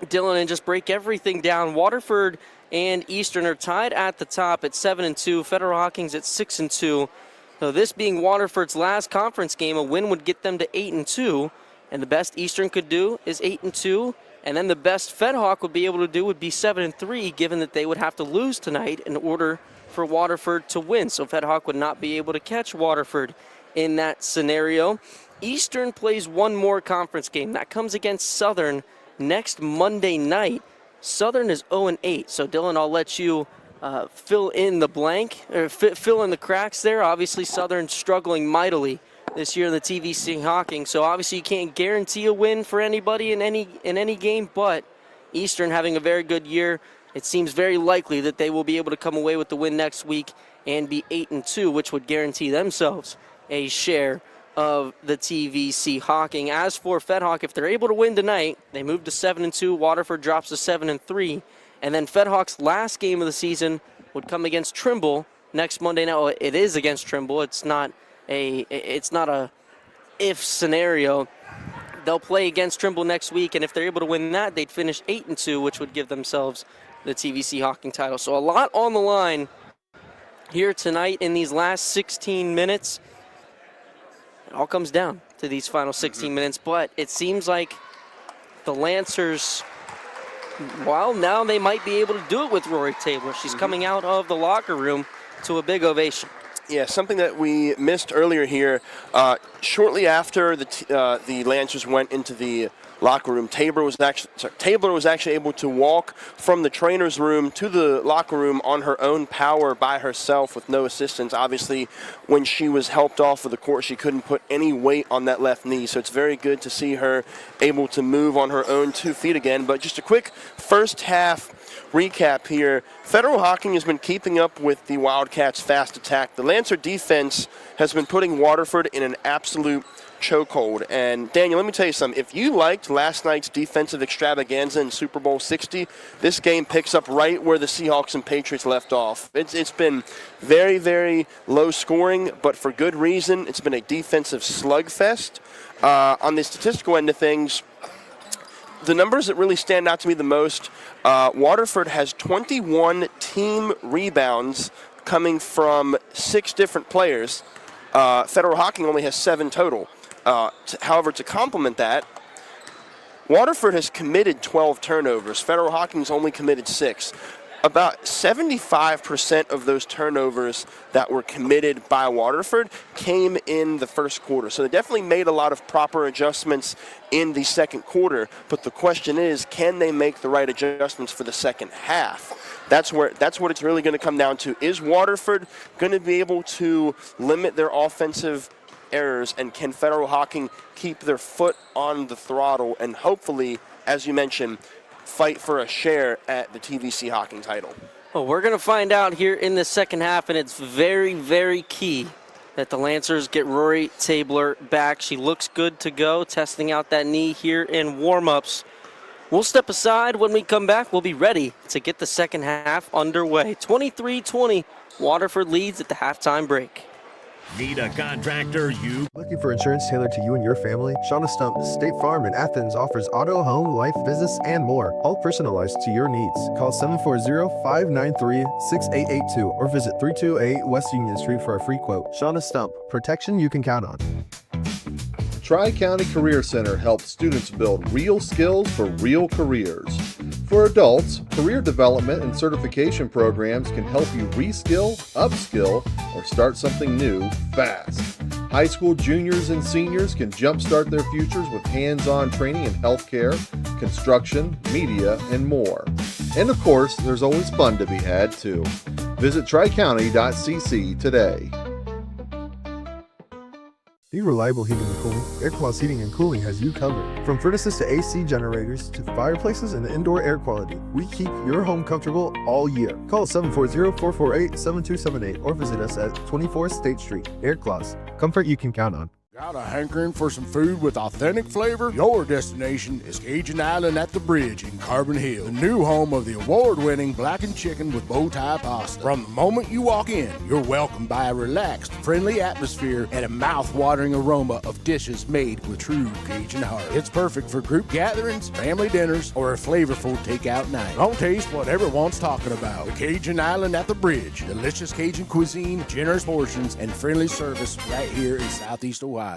Dylan, and just break everything down. Waterford and Eastern are tied at the top at 7-2. Federal Hocking's at 6-2. So this being Waterford's last conference game, a win would get them to 8-2. And the best Eastern could do is 8-2. And then the best Fed Hawk would be able to do would be 7-3, given that they would have to lose tonight in order for Waterford to win. So Fed Hawk would not be able to catch Waterford in that scenario. Eastern plays one more conference game. That comes against Southern next Monday night. Southern is 0-8. So Dylan, I'll let you fill in the blank, or fill in the cracks there. Obviously, Southern struggling mightily this year in the TVC-Hocking. So obviously, you can't guarantee a win for anybody in any game. But Eastern having a very good year. It seems very likely that they will be able to come away with the win next week and be 8-2, which would guarantee themselves a share of the TVC-Hocking. As for Fed Hawk, if they're able to win tonight, they move to 7-2. Waterford drops to 7-3. And then Fed Hawk's last game of the season would come against Trimble next Monday. Now, it is against Trimble. It's not a if scenario. They'll play against Trimble next week, and if they're able to win that, they'd finish 8-2, which would give themselves the TVC-Hocking title. So a lot on the line here tonight in these last 16 minutes. It all comes down to these final 16 minutes, but it seems like the Lancers, well, now they might be able to do it with Rory Tabler. She's coming out of the locker room to a big ovation. Yeah, something that we missed earlier here. Shortly after the Lancers went into the locker room, Tabler was actually able to walk from the trainer's room to the locker room on her own power by herself with no assistance. Obviously, when she was helped off of the court, she couldn't put any weight on that left knee. So it's very good to see her able to move on her own 2 feet again. But just a quick first half recap here. Federal Hocking has been keeping up with the Wildcats' fast attack. The Lancer defense has been putting Waterford in an absolute chokehold. And Daniel, let me tell you something. If you liked last night's defensive extravaganza in Super Bowl 60, this game picks up right where the Seahawks and Patriots left off. It's been very, very low scoring, but for good reason. It's been a defensive slugfest. On the statistical end of things, the numbers that really stand out to me the most, Waterford has 21 team rebounds coming from 6 different players. Federal Hocking only has 7 total. However, to complement that, Waterford has committed 12 turnovers. Federal Hocking's only committed 6. About 75% of those turnovers that were committed by Waterford came in the first quarter. So they definitely made a lot of proper adjustments in the second quarter. But the question is, can they make the right adjustments for the second half? That's what it's really going to come down to. Is Waterford going to be able to limit their offensive errors, and can Federal Hocking keep their foot on the throttle and hopefully, as you mentioned, fight for a share at the TVC-Hocking title? Well, we're going to find out here in the second half, and it's very, very key that the Lancers get Rory Tabler back. She looks good to go, testing out that knee here in warm-ups. We'll step aside. When we come back, we'll be ready to get the second half underway. 23-20, Waterford leads at the halftime break. Need a contractor you Looking for insurance tailored to you and your family? Shauna Stump State Farm in Athens offers auto, home, life, business, and more, all personalized to your needs. Call 740-593-6882 or visit 328 West Union Street for a free quote. Shauna Stump, protection you can count on. Tri-County Career Center helps students build real skills for real careers. For adults, career development and certification programs can help you reskill, upskill, or start something new fast. High school juniors and seniors can jumpstart their futures with hands-on training in healthcare, construction, media, and more. And of course, there's always fun to be had too. Visit tricounty.cc today. Need reliable heating and cooling? Airclass Heating and Cooling has you covered. From furnaces to AC generators to fireplaces and indoor air quality, we keep your home comfortable all year. Call 740-448-7278 or visit us at 24 State Street. Airclass, comfort you can count on. Got a hankering for some food with authentic flavor? Your destination is Cajun Island at the Bridge in Carbon Hill, the new home of the award-winning blackened chicken with bow tie pasta. From the moment you walk in, you're welcomed by a relaxed, friendly atmosphere and a mouth-watering aroma of dishes made with true Cajun heart. It's perfect for group gatherings, family dinners, or a flavorful takeout night. Don't taste what everyone's talking about. The Cajun Island at the Bridge. Delicious Cajun cuisine, generous portions, and friendly service right here in Southeast Ohio.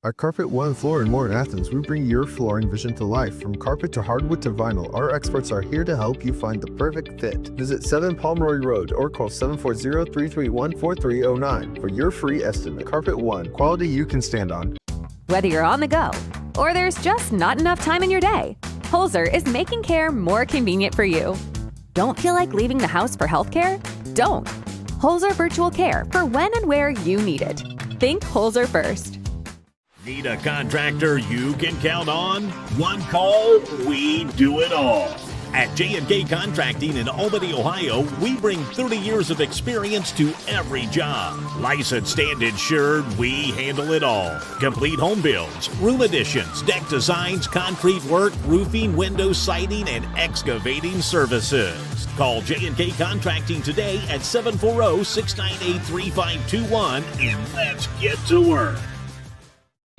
At Carpet One Floor and More in Athens, we bring your flooring vision to life. From carpet to hardwood to vinyl, our experts are here to help you find the perfect fit. Visit 7 Pomeroy Road or call 740-331-4309 for your free estimate. Carpet One, quality you can stand on. Whether you're on the go or there's just not enough time in your day, Holzer is making care more convenient for you. Don't feel like leaving the house for healthcare? Don't. Holzer Virtual Care for when and where you need it. Think Holzer first. Need a contractor you can count on? One call, we do it all. At J&K Contracting in Albany, Ohio, we bring 30 years of experience to every job. Licensed and insured, we handle it all. Complete home builds, room additions, deck designs, concrete work, roofing, window siding, and excavating services. Call J&K Contracting today at 740-698-3521 and let's get to work.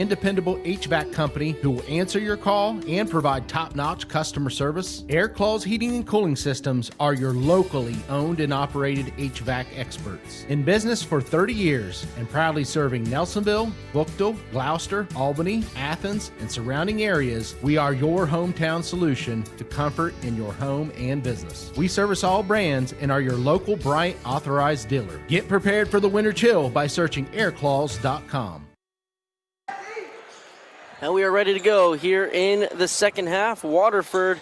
Independable HVAC company who will answer your call and provide top-notch customer service. Air Claws Heating and Cooling Systems are your locally owned and operated HVAC experts. In business for 30 years and proudly serving Nelsonville, Bookville, Gloucester, Albany, Athens, and surrounding areas, we are your hometown solution to comfort in your home and business. We service all brands and are your local Bryant authorized dealer. Get prepared for the winter chill by searching airclaws.com. And we are ready to go here in the second half. Waterford,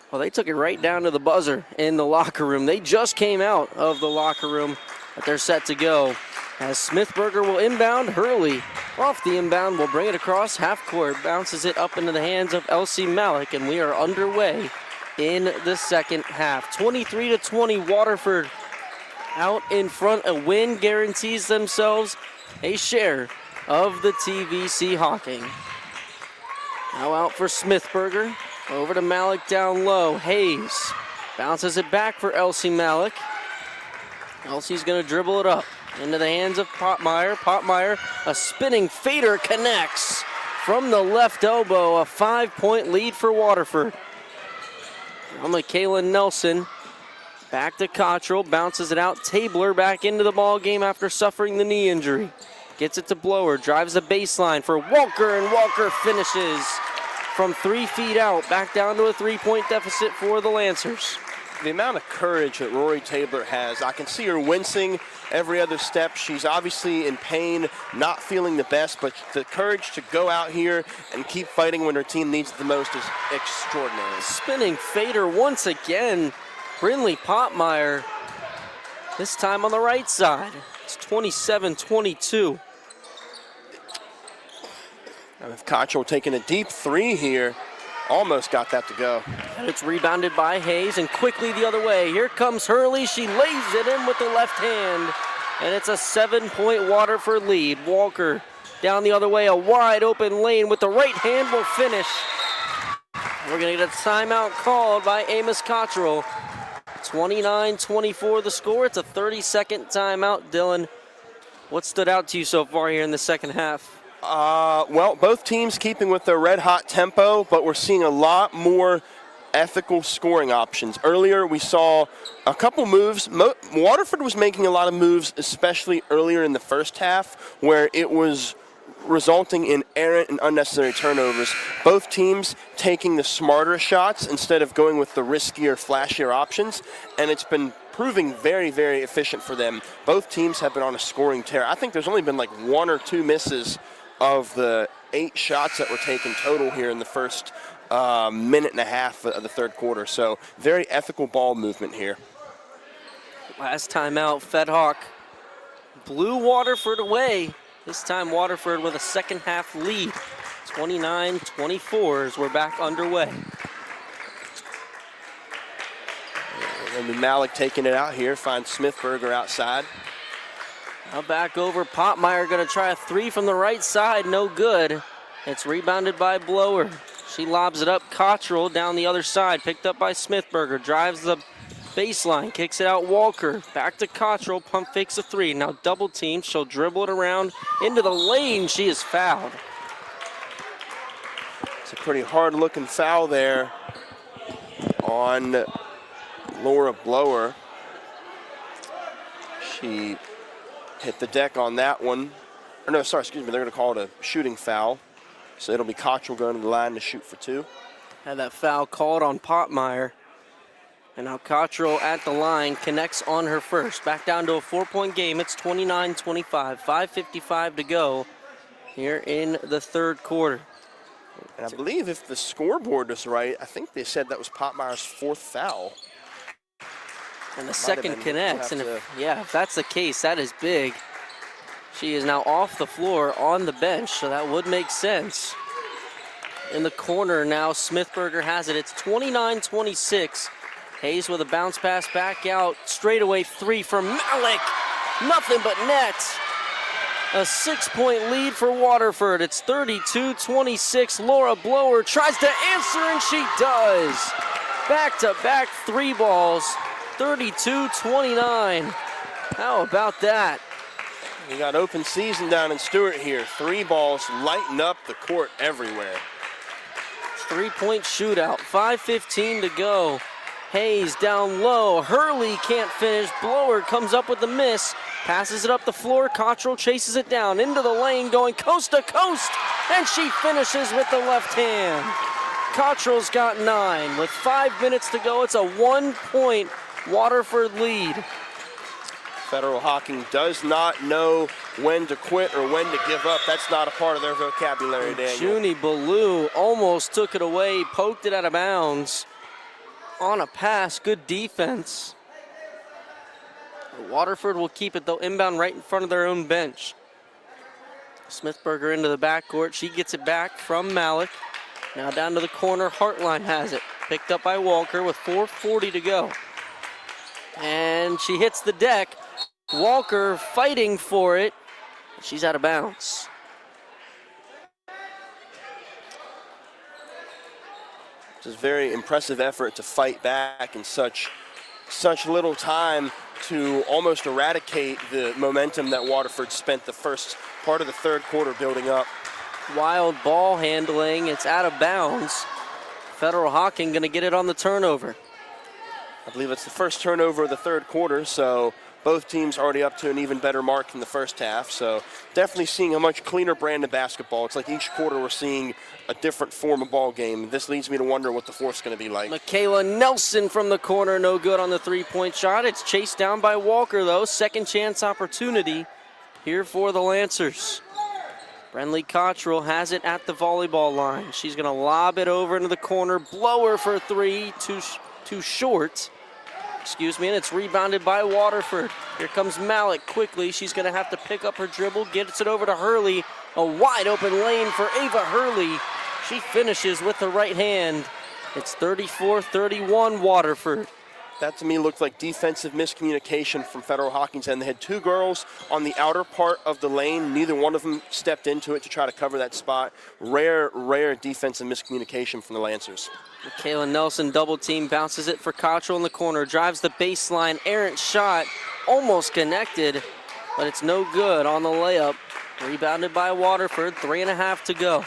well, they took it right down to the buzzer in the locker room. They just came out of the locker room, but they're set to go. As Smithberger will inbound, Hurley off the inbound will bring it across half court, bounces it up into the hands of Elsie Malik, and we are underway in the second half. 23-20, Waterford out in front. A win guarantees themselves a share of the TVC-Hocking. Now out for Smithberger, over to Malik down low. Hayes bounces it back for Elsie Malik. Elsie's gonna dribble it up into the hands of Potmeyer. Potmeyer, a spinning fader, connects from the left elbow. A 5-point lead for Waterford. Now Michaela Nelson back to Cottrell, bounces it out. Tabler back into the ball game after suffering the knee injury. Gets it to Blower, drives the baseline for Walker, and Walker finishes from 3 feet out, back down to a 3-point deficit for the Lancers. The amount of courage that Rory Tabler has, I can see her wincing every other step. She's obviously in pain, not feeling the best, but the courage to go out here and keep fighting when her team needs it the most is extraordinary. Spinning fader once again, Brindley Potmeyer, this time on the right side. It's 27-22. Now with Cottrell taking a deep three here, almost got that to go. And it's rebounded by Hayes, and quickly the other way. Here comes Hurley. She lays it in with the left hand, and it's a 7-point Waterford lead. Walker down the other way, a wide open lane with the right hand will finish. We're going to get a timeout called by Amos Cottrell. 29-24 the score. It's a 30-second timeout. Dylan, what stood out to you so far here in the second half? Well, both teams keeping with their red-hot tempo, but we're seeing a lot more ethical scoring options. Earlier, we saw a couple moves. Waterford was making a lot of moves, especially earlier in the first half, where it was resulting in errant and unnecessary turnovers. Both teams taking the smarter shots instead of going with the riskier, flashier options, and it's been proving very, very efficient for them. Both teams have been on a scoring tear. I think there's only been like 1 or 2 misses of the 8 shots that were taken total here in the first minute and a half of the third quarter. So very ethical ball movement here. Last time out, Fed Hawk blew Waterford away. This time Waterford with a second half lead. 29-24 as we're back underway. And Malik taking it out here, finds Smithberger outside. Now back over, Potmeyer gonna try a 3 from the right side, no good. It's rebounded by Blower. She lobs it up, Cottrell down the other side, picked up by Smithberger, drives the baseline, kicks it out Walker, back to Cottrell, pump fakes a 3. Now double team, she'll dribble it around into the lane, she is fouled. It's a pretty hard looking foul there on Laura Blower. She hit the deck on that one. Or no, sorry, excuse me, they're gonna call it a shooting foul. So it'll be Cottrell going to the line to shoot for 2. Had that foul called on Potmeyer. And now Cottrell at the line connects on her first. Back down to a 4-point game. It's 29-25, 5:55 to go here in the third quarter. And I believe if the scoreboard is right, I think they said that was Potmeyer's 4th foul. And the second connects, and if that's the case, that is big. She is now off the floor on the bench, so that would make sense. In the corner now, Smithberger has it. It's 29-26. Hayes with a bounce pass back out. Straightaway 3 from Malik. Nothing but net. A 6-point lead for Waterford. It's 32-26. Laura Blower tries to answer, and she does. Back-to-back 3 balls. 32-29. How about that? We got open season down in Stewart here. 3 balls lighting up the court everywhere. 3-point shootout, 5:15 to go. Hayes down low, Hurley can't finish, Blower comes up with the miss, passes it up the floor, Cottrell chases it down into the lane going coast to coast, and she finishes with the left hand. Cottrell's got 9. With 5 minutes to go, it's a 1-point Waterford lead. Federal Hocking does not know when to quit or when to give up. That's not a part of their vocabulary, Daniel. Junie Ballou almost took it away, poked it out of bounds. On a pass, good defense. Waterford will keep it though, inbound right in front of their own bench. Smithberger into the backcourt, she gets it back from Malik. Now down to the corner, Hartline has it. Picked up by Walker with 4:40 to go. And she hits the deck. Walker fighting for it. She's out of bounds. It's a very impressive effort to fight back in such little time to almost eradicate the momentum that Waterford spent the first part of the third quarter building up. Wild ball handling, it's out of bounds. Federal Hocking gonna get it on the turnover. I believe it's the first turnover of the third quarter, so both teams already up to an even better mark in the first half. So definitely seeing a much cleaner brand of basketball. It's like each quarter we're seeing a different form of ball game. This leads me to wonder what the fourth's going to be like. Michaela Nelson from the corner, no good on the 3-point shot. It's chased down by Walker though. Second chance opportunity here for the Lancers. Brenly Cottrell has it at the volleyball line. She's going to lob it over into the corner. Blower for 3, too short. And it's rebounded by Waterford. Here comes Malik quickly. She's going to have to pick up her dribble, gets it over to Hurley. A wide open lane for Ava Hurley. She finishes with the right hand. It's 34-31 Waterford. That to me looked like defensive miscommunication from Federal Hocking's end. They had 2 girls on the outer part of the lane. Neither one of them stepped into it to try to cover that spot. Rare defensive miscommunication from the Lancers. Michaela Nelson double team, bounces it for Cottrell in the corner, drives the baseline, errant shot, almost connected, but it's no good on the layup. Rebounded by Waterford, 3.5 to go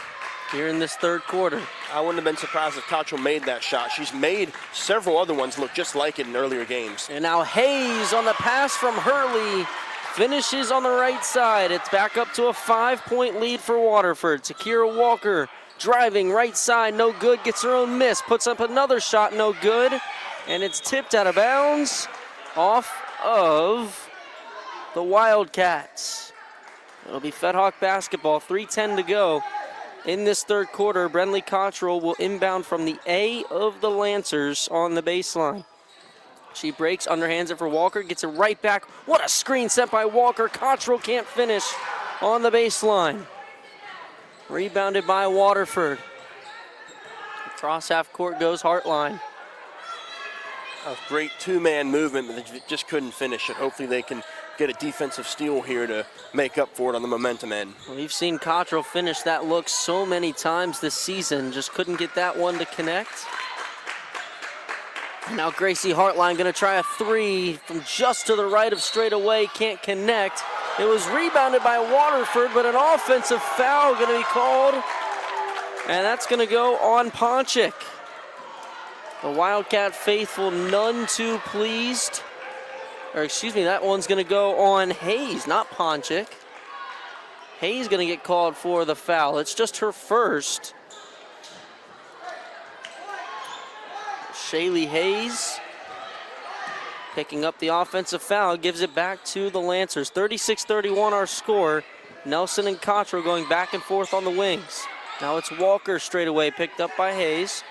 here in this third quarter. I wouldn't have been surprised if Cottrell made that shot. She's made several other ones look just like it in earlier games. And now Hayes on the pass from Hurley finishes on the right side. It's back up to a 5-point lead for Waterford. Takira Walker driving right side, no good, gets her own miss, puts up another shot, no good, and it's tipped out of bounds off of the Wildcats. It'll be Fed Hawk basketball, 3:10 to go. In this third quarter, Brenly Cottrell will inbound from the A of the Lancers on the baseline. She breaks, underhands it for Walker, gets it right back. What a screen set by Walker. Cottrell can't finish on the baseline. Rebounded by Waterford. Across half court goes Hartline. A great 2-man movement, but they just couldn't finish it. Hopefully they can get a defensive steal here to make up for it on the momentum end. We've seen Cottrell finish that look so many times this season, just couldn't get that one to connect. And now Gracie Hartline gonna try a 3 from just to the right of straightaway, can't connect. It was rebounded by Waterford, but an offensive foul gonna be called, and that's gonna go on Ponchik. The Wildcat faithful none too pleased. That one's gonna go on Hayes, not Ponchik. Hayes gonna get called for the foul. It's just her first. Shaylee Hayes picking up the offensive foul, gives it back to the Lancers. 36-31 our score. Nelson and Cottrell going back and forth on the wings. Now it's Walker straight away, picked up by Hayes.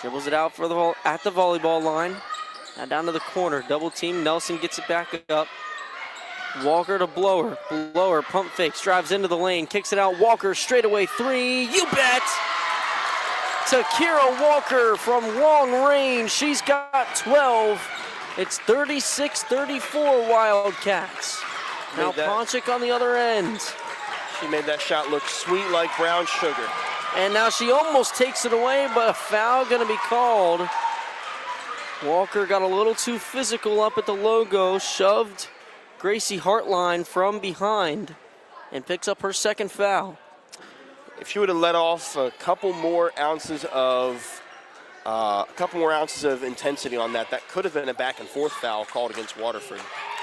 Dribbles it out at the volleyball line. Now down to the corner, double team. Nelson gets it back up. Walker to Blower. Blower pump fakes, drives into the lane, kicks it out. Walker straight away 3. You bet! Takira Walker from long range. She's got 12. It's 36-34 Wildcats. Now Ponchik on the other end. She made that shot look sweet like brown sugar. And now she almost takes it away, but a foul gonna be called. Walker got a little too physical up at the logo, shoved Gracie Hartline from behind and picks up her second foul. If she would have let off a couple more ounces of intensity on that, that could have been a back and forth foul called against Waterford.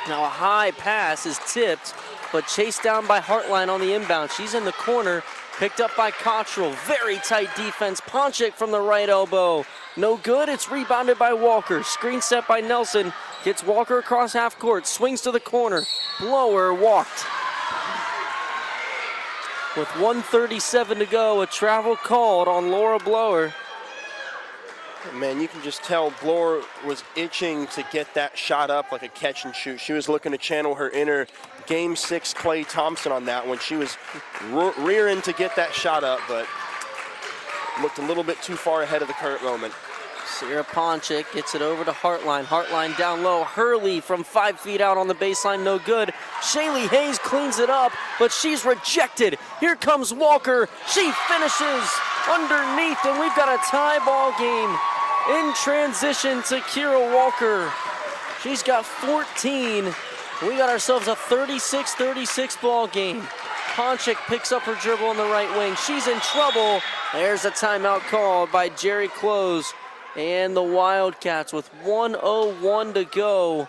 Now a high pass is tipped, but chased down by Hartline on the inbound. She's in the corner, picked up by Cottrell. Very tight defense. Ponchik from the right elbow. No good. It's rebounded by Walker. Screen set by Nelson. Gets Walker across half court. Swings to the corner. Blower walked. With 1:37 to go, a travel called on Laura Blower. Man, you can just tell Blower was itching to get that shot up like a catch and shoot. She was looking to channel her inner Game 6 Clay Thompson on that one. She was rearing to get that shot up, but looked a little bit too far ahead of the current moment. Sarah Ponchik gets it over to Hartline. Hartline down low. Hurley from 5 feet out on the baseline, no good. Shaylee Hayes cleans it up, but she's rejected. Here comes Walker. She finishes underneath, and we've got a tie ball game in transition to Kira Walker. She's got 14. We got ourselves a 36-36 ball game. Ponchik picks up her dribble on the right wing. She's in trouble. There's a timeout called by Jerry Close and the Wildcats with 1:01 to go.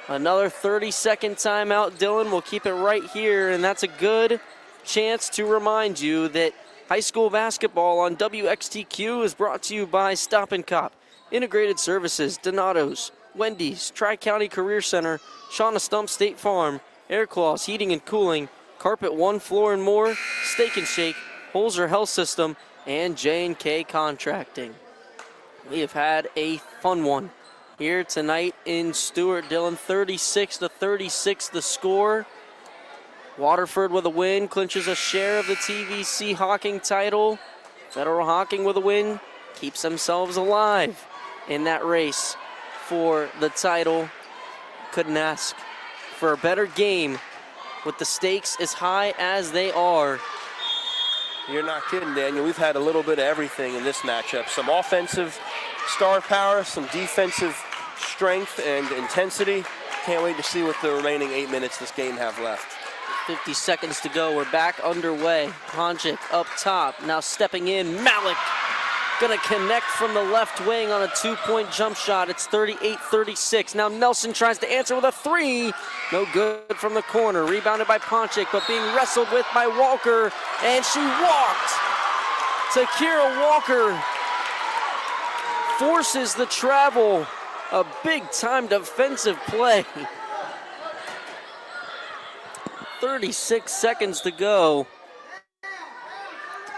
Another 30-second timeout. Dylan will keep it right here, and that's a good chance to remind you that high school basketball on WXTQ is brought to you by Stop and Cop, Integrated Services, Donato's, Wendy's, Tri-County Career Center, Shauna Stump State Farm, Air Claws Heating and Cooling, Carpet One Floor and More, Steak and Shake, Holzer Health System, and J&K Contracting. We have had a fun one here tonight in Stuart. Dylan, 36-36 the score. Waterford with a win, clinches a share of the TVC-Hocking title. Federal Hocking with a win, keeps themselves alive in that race for the title. Couldn't ask for a better game with the stakes as high as they are. You're not kidding, Daniel. We've had a little bit of everything in this matchup. Some offensive star power, some defensive strength and intensity. Can't wait to see what the remaining 8 minutes this game have left. 50 seconds to go. We're back underway. Ponchik up top. Now stepping in. Malik gonna connect from the left wing on a 2-point jump shot. It's 38-36. Now Nelson tries to answer with a 3. No good from the corner. Rebounded by Ponchik, but being wrestled with by Walker. And she walked. Takira Walker forces the travel. A big-time defensive play. 36 seconds to go.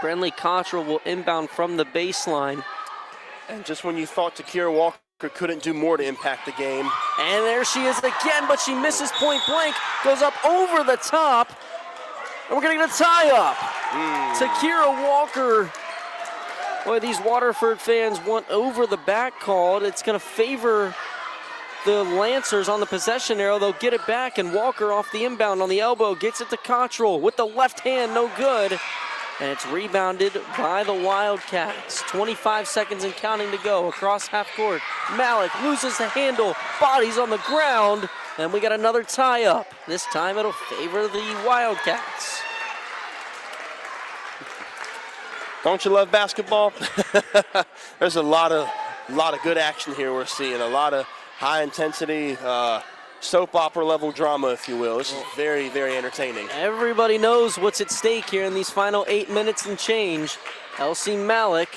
Brenly Cottrell will inbound from the baseline. And just when you thought Takira Walker couldn't do more to impact the game. And there she is again, but she misses point blank. Goes up over the top. And we're gonna get a tie up. Takira Walker. Boy, these Waterford fans want over the back called. It's gonna favor the Lancers on the possession arrow. They'll get it back, and Walker off the inbound on the elbow gets it to Cottrell with the left hand, no good. And it's rebounded by the Wildcats. 25 seconds and counting to go across half court. Malik loses the handle, bodies on the ground, and we got another tie up. This time it'll favor the Wildcats. Don't you love basketball? There's a lot of good action here we're seeing. A lot of high intensity, soap opera level drama, if you will. This is very, very entertaining. Everybody knows what's at stake here in these final 8 minutes and change. Elsie Malik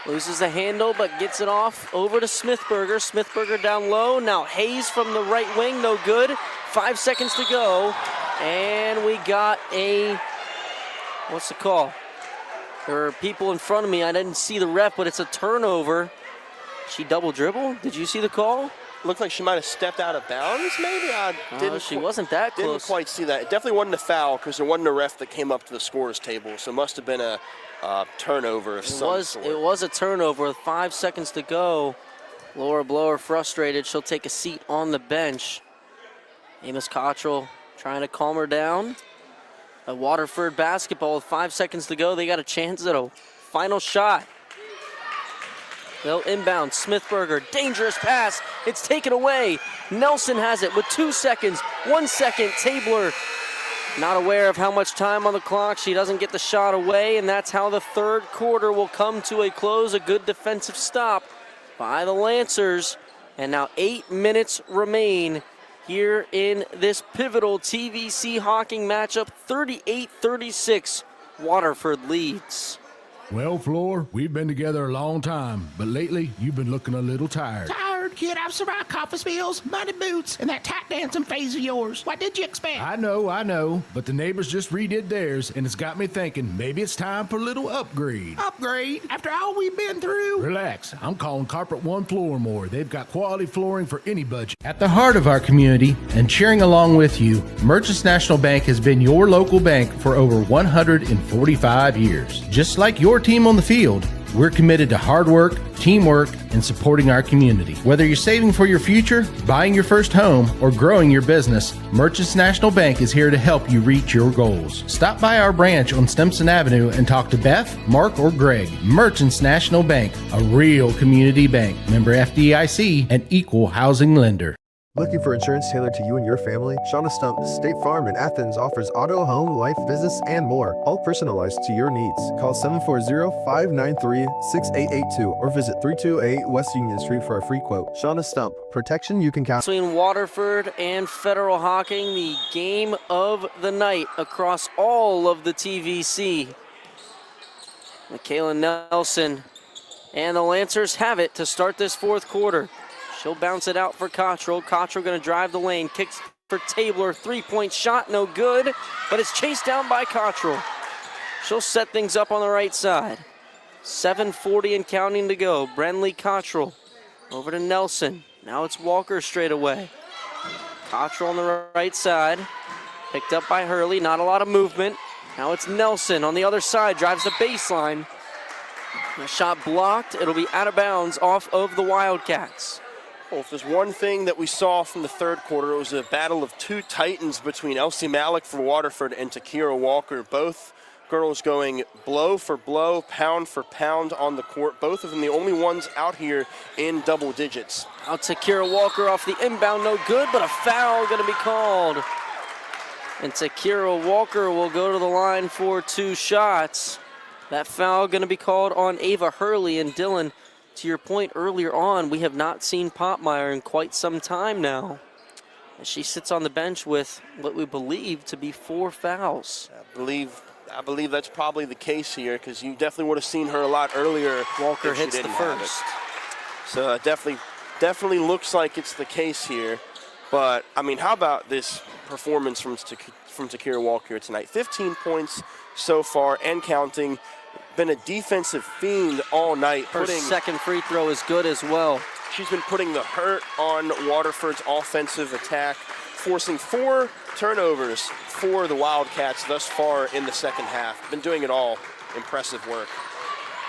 loses the handle, but gets it off over to Smithberger. Smithberger down low. Now Hayes from the right wing, no good. 5 seconds to go. And we got a, what's the call? There are people in front of me. I didn't see the ref, but it's a turnover. She double dribble? Did you see the call? Looked like she might have stepped out of bounds, maybe? She wasn't that close. Didn't quite see that. It definitely wasn't a foul because there wasn't a ref that came up to the scorer's table, so it must have been a turnover of some sort. It was a turnover with 5 seconds to go. Laura Blower frustrated. She'll take a seat on the bench. Amos Cottrell trying to calm her down. A Waterford basketball with 5 seconds to go. They got a chance at a final shot. They'll inbound. Smithberger, dangerous pass. It's taken away. Nelson has it with 2 seconds. 1 second. Tabler not aware of how much time on the clock. She doesn't get the shot away, and that's how the third quarter will come to a close. A good defensive stop by the Lancers. And now 8 minutes remain here in this pivotal TVC-Hocking matchup. 38-36, Waterford leads. Well, Floor, we've been together a long time, but lately you've been looking a little tired. Tired, kid. I've survived coffee spills, muddy boots, and that tap dancing phase of yours. What did you expect? I know, but the neighbors just redid theirs, and it's got me thinking maybe it's time for a little upgrade. Upgrade? After all we've been through? Relax. I'm calling Carpet One Floor More. They've got quality flooring for any budget. At the heart of our community and cheering along with you, Merchants National Bank has been your local bank for over 145 years. Just like your team on the field, we're committed to hard work, teamwork, and supporting our community. Whether you're saving for your future, buying your first home, or growing your business, Merchants National Bank is here to help you reach your goals. Stop by our branch on Stimson Avenue and talk to Beth, Mark, or Greg. Merchants National Bank, a real community bank. Member FDIC, an equal housing lender. Looking for insurance tailored to you and your family? Shauna Stump State Farm in Athens offers auto, home, life, business, and more, all personalized to your needs. Call 740-593-6882 or visit 328 West Union Street for a free quote. Shauna Stump, protection you can count. Between Waterford and Federal Hocking, the game of the night across all of the TVC. Michaela Nelson and the Lancers have it to start this fourth quarter. She'll bounce it out for Cottrell. Cottrell going to drive the lane. Kicks for Tabler. Three-point shot, no good. But it's chased down by Cottrell. She'll set things up on the right side. 7:40 and counting to go. Brenley Cottrell over to Nelson. Now it's Walker straight away. Cottrell on the right side. Picked up by Hurley. Not a lot of movement. Now it's Nelson on the other side. Drives the baseline. The shot blocked. It'll be out of bounds off of the Wildcats. Well, if there's one thing that we saw from the third quarter, it was a battle of two titans between Elsie Malik for Waterford and Takira Walker. Both girls going blow for blow, pound for pound on the court. Both of them the only ones out here in double digits. Out Takira Walker off the inbound, no good, but a foul going to be called. And Takira Walker will go to the line for 2 shots. That foul going to be called on Ava Hurley. And Dylan, to your point earlier on, we have not seen Popmeyer in quite some time now. As she sits on the bench with what we believe to be 4 fouls. I believe that's probably the case here, because you definitely would have seen her a lot earlier. Walker hits the first. So it definitely looks like it's the case here. But, I mean, how about this performance from Takira Walker tonight? 15 points so far and counting. Been a defensive fiend all night. Her second free throw is good as well. She's been putting the hurt on Waterford's offensive attack, forcing 4 turnovers for the Wildcats thus far in the second half. Been doing it all. Impressive work.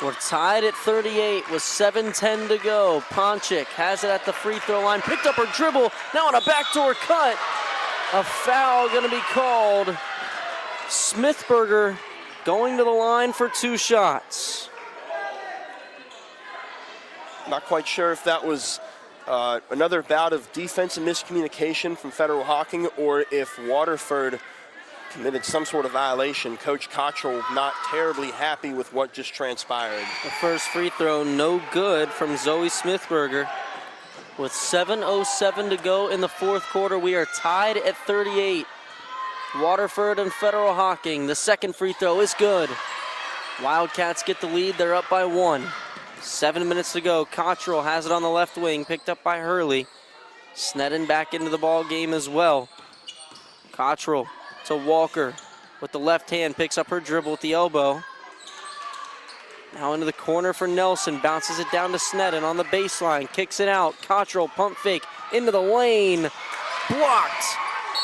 We're tied at 38 with 7:10 to go. Ponchik has it at the free throw line. Picked up her dribble. Now on a backdoor cut. A foul going to be called. Smithberger going to the line for 2 shots. Not quite sure if that was another bout of defensive miscommunication from Federal Hocking or if Waterford committed some sort of violation. Coach Cottrell not terribly happy with what just transpired. The first free throw no good from Zoe Smithberger. With 7:07 to go in the fourth quarter, we are tied at 38. Waterford and Federal Hocking. The second free throw is good. Wildcats get the lead. They're up by 1. 7 minutes to go. Cottrell has it on the left wing, picked up by Hurley. Sneddon back into the ball game as well. Cottrell to Walker with the left hand, picks up her dribble with the elbow. Now into the corner for Nelson, bounces it down to Sneddon on the baseline, kicks it out. Cottrell pump fake into the lane, blocked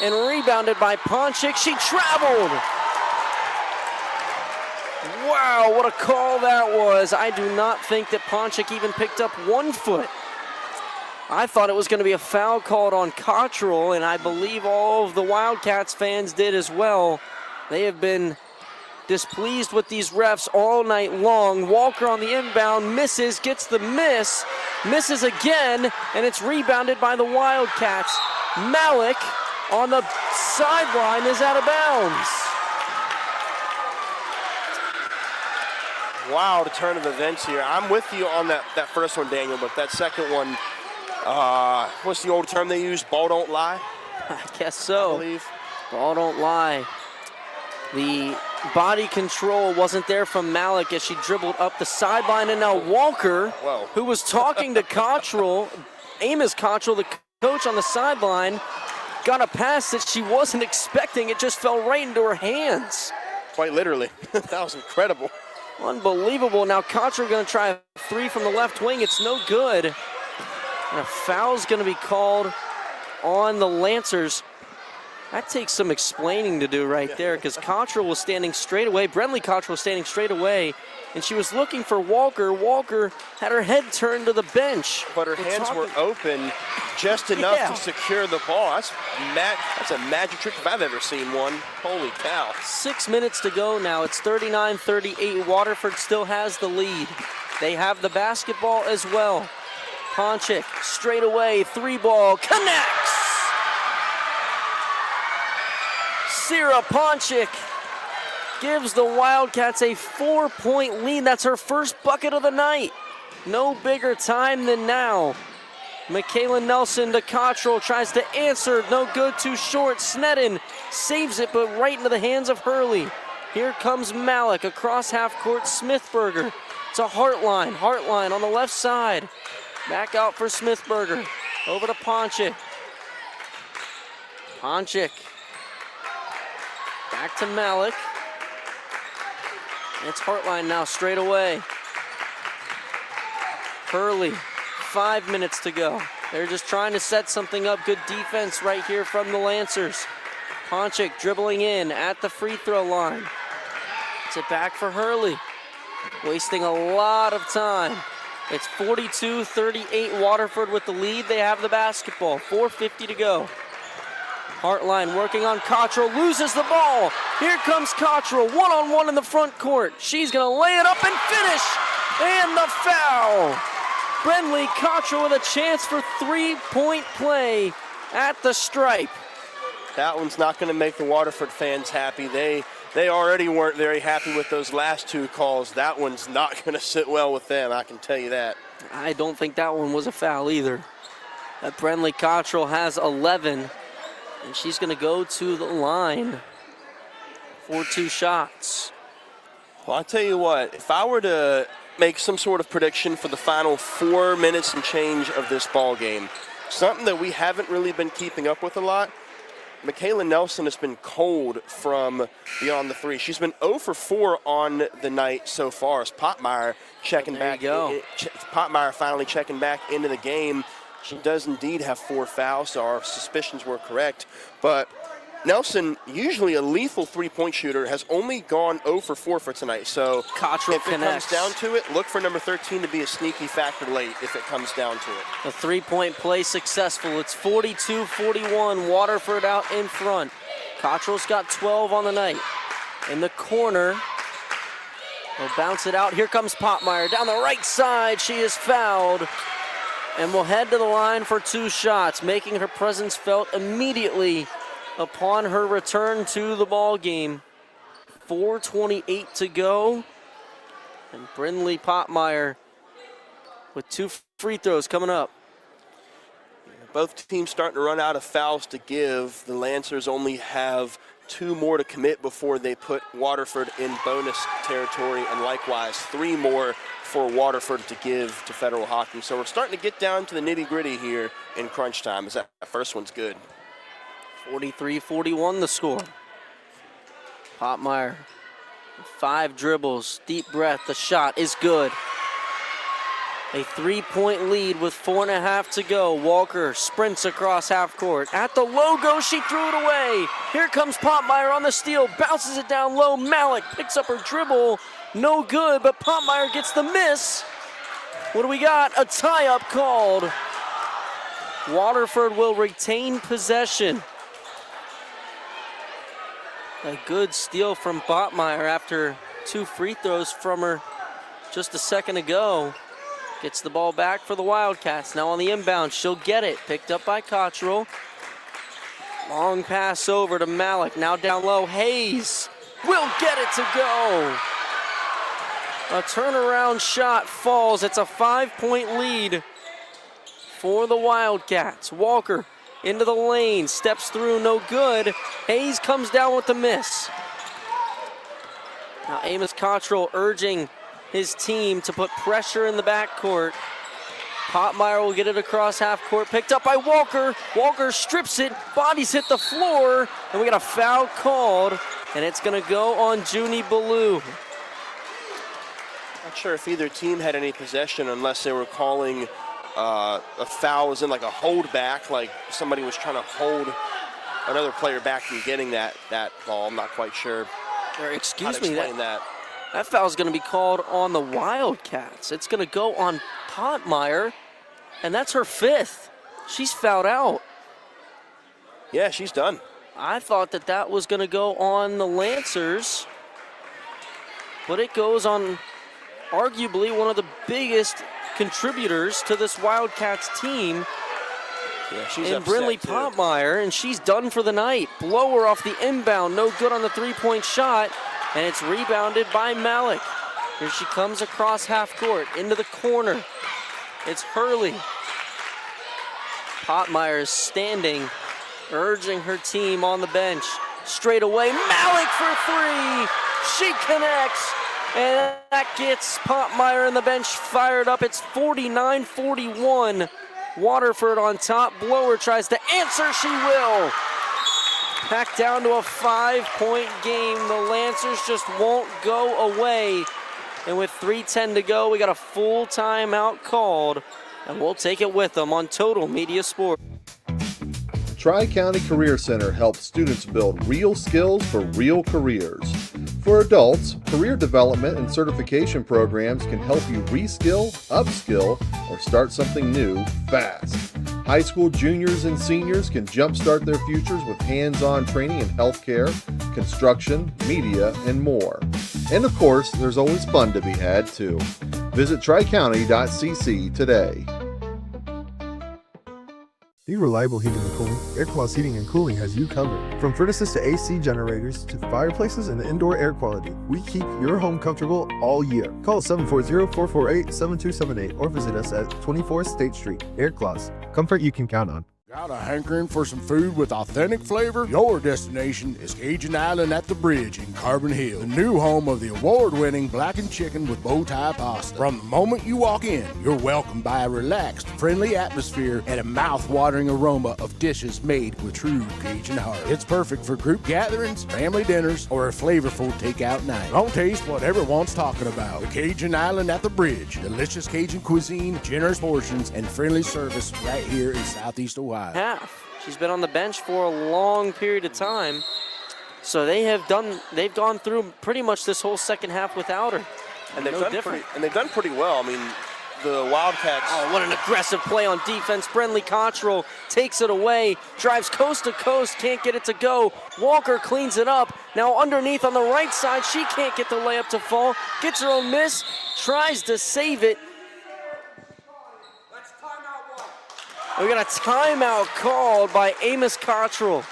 and rebounded by Ponchik. She traveled. Wow, what a call that was. I do not think that Ponchik even picked up 1 foot. I thought it was going to be a foul called on Cottrell, and I believe all of the Wildcats fans did as well. They have been displeased with these refs all night long. Walker on the inbound, misses, gets the miss, misses again, and it's rebounded by the Wildcats. Malik on the sideline is out of bounds. Wow, the turn of events here. I'm with you on that first one, Daniel, but that second one, what's the old term they use? Ball don't lie? I guess so. I believe. Ball don't lie. The body control wasn't there from Malik as she dribbled up the sideline, and now Walker, who was talking to Cottrell, Amos Cottrell, the coach on the sideline, got a pass that she wasn't expecting. It just fell right into her hands. Quite literally. That was incredible. Unbelievable. Now Cottrell going to try a three from the left wing. It's no good. And a foul's going to be called on the Lancers. That takes some explaining to do right there, because Cottrell was standing straight away. Brentley Cottrell was standing straight away, and she was looking for Walker. Walker had her head turned to the bench. But her hands were open just enough to secure the ball. That's a magic trick if I've ever seen one. Holy cow. 6 minutes to go now. It's 39-38. Waterford still has the lead. They have the basketball as well. Ponchik straight away, three ball, connects! Sierra Ponchik gives the Wildcats a 4-point lead. That's her first bucket of the night. No bigger time than now. Michaela Nelson to Cottrell, tries to answer, no good, too short. Sneddon saves it, but right into the hands of Hurley. Here comes Malik across half court, Smithberger. It's a Hartline on the left side. Back out for Smithberger, over to Ponchik. Ponchik. Back to Malik. It's Hartline now straight away. Hurley, 5 minutes to go. They're just trying to set something up. Good defense right here from the Lancers. Ponchik dribbling in at the free throw line. It's it back for Hurley. Wasting a lot of time. It's 42-38 Waterford with the lead. They have the basketball. 4:50 to go. Hartline working on Cottrell, loses the ball. Here comes Cottrell, one-on-one in the front court. She's gonna lay it up and finish, and the foul. Brentley Cottrell with a chance for three-point play at the stripe. That one's not gonna make the Waterford fans happy. They already weren't very happy with those last two calls. That one's not gonna sit well with them, I can tell you that. I don't think that one was a foul either. That Brentley Cottrell has 11. And she's going to go to the line for 2 shots. Well, I'll tell you what, if I were to make some sort of prediction for the final 4 minutes and change of this ball game, something that we haven't really been keeping up with a lot, Michaela Nelson has been cold from beyond the three. She's been 0 for 4 on the night so far as Potmeyer checking back. Potmeyer finally checking back into the game. She does indeed have 4 fouls, so our suspicions were correct. But Nelson, usually a lethal three-point shooter, has only gone 0 for 4 for tonight. So Cottrell if it comes down to it, look for number 13 to be a sneaky factor late if it comes down to it. The three-point play successful. It's 42-41, Waterford out in front. Cottrell's got 12 on the night. In the corner, they'll bounce it out. Here comes Potmeyer down the right side. She is fouled. And will head to the line for 2 shots, making her presence felt immediately upon her return to the ball game. 4:28 to go. And Brinley Potmeyer with 2 free throws coming up. Both teams starting to run out of fouls to give. The Lancers only have 2 more to commit before they put Waterford in bonus territory, and likewise 3 more for Waterford to give to Federal Hocking. So we're starting to get down to the nitty-gritty here in crunch time, as that first one's good. 43-41 the score. Potmeyer, 5 dribbles, deep breath, the shot is good. A 3-point lead with 4.5 to go. Walker sprints across half court. At the logo, she threw it away. Here comes Potmeyer on the steal, bounces it down low. Malik picks up her dribble. No good, but Potmeyer gets the miss. What do we got? A tie-up called. Waterford will retain possession. A good steal from Botmeyer after 2 free throws from her just a second ago. Gets the ball back for the Wildcats. Now on the inbound, she'll get it. Picked up by Cottrell. Long pass over to Malik. Now down low, Hayes will get it to go. A turnaround shot falls. It's a 5-point lead for the Wildcats. Walker into the lane, steps through, no good. Hayes comes down with the miss. Now Amos Cottrell urging his team to put pressure in the backcourt. Potmeyer will get it across half court, picked up by Walker. Walker strips it, bodies hit the floor, and we got a foul called, and it's gonna go on Junie Ballou. Not sure if either team had any possession unless they were calling a foul as in like a holdback, like somebody was trying to hold another player back from getting that ball. I'm not quite sure. Or excuse how to me, explain that. That foul is going to be called on the Wildcats. It's going to go on Potmeyer, and that's her 5th. She's fouled out. Yeah, she's done. I thought that was going to go on the Lancers, but it goes on arguably one of the biggest contributors to this Wildcats team, yeah, she's in Brinley Potmeyer, and she's done for the night. Blower off the inbound, no good on the 3-point shot, and it's rebounded by Malik. Here she comes across half court, into the corner. It's Hurley. Potmeyer is standing, urging her team on the bench. Straight away, Malik for 3. She connects, and that gets Potmeyer and the bench fired up. It's 49-41. Waterford on top. Blower tries to answer. She will. Back down to a 5-point game. The Lancers just won't go away. And with 3:10 to go, we got a full timeout called, and we'll take it with them on Total Media Sport. Tri-County Career Center helps students build real skills for real careers. For adults, career development and certification programs can help you reskill, upskill, or start something new fast. High school juniors and seniors can jumpstart their futures with hands-on training in healthcare, construction, media, and more. And of course, there's always fun to be had too. Visit tricounty.cc today. Need reliable heating and cooling? Airclass Heating and Cooling has you covered. From furnaces to AC generators to fireplaces and indoor air quality, we keep your home comfortable all year. Call 740-448-7278 or visit us at 24 State Street. Airclass, comfort you can count on. Got a hankering for some food with authentic flavor? Your destination is Cajun Island at the Bridge in Carbon Hill, the new home of the award-winning blackened chicken with bow tie pasta. From the moment you walk in, you're welcomed by a relaxed, friendly atmosphere and a mouth-watering aroma of dishes made with true Cajun heart. It's perfect for group gatherings, family dinners, or a flavorful takeout night. Don't taste what everyone's talking about. The Cajun Island at the Bridge. Delicious Cajun cuisine, generous portions, and friendly service right here in Southeast Ohio. Half. She's been on the bench for a long period of time, so they've gone through pretty much this whole second half without her. And they've done pretty well. I mean, the Wildcats. Oh, what an aggressive play on defense. Brinley Cottrell takes it away, drives coast to coast, can't get it to go. Walker cleans it up. Now underneath on the right side, she can't get the layup to fall. Gets her own miss, tries to save it. We got a timeout called by Amos Cottrell.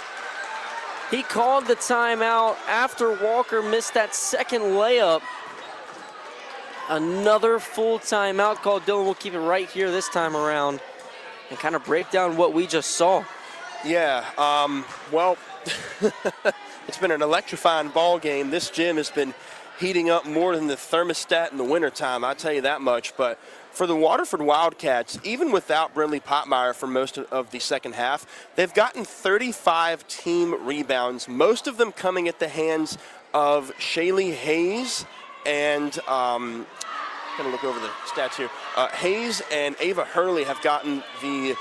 He called the timeout after Walker missed that second layup. Another full timeout called. Dylan, we'll keep it right here this time around and kind of break down what we just saw. Yeah, well, it's been an electrifying ball game. This gym has been heating up more than the thermostat in the wintertime, I'll tell you that much. But for the Waterford Wildcats, even without Brinley Potmeyer for most of the second half, they've gotten 35 team rebounds, most of them coming at the hands of Shaylee Hayes and I'm going to look over the stats here. Hayes and Ava Hurley have gotten the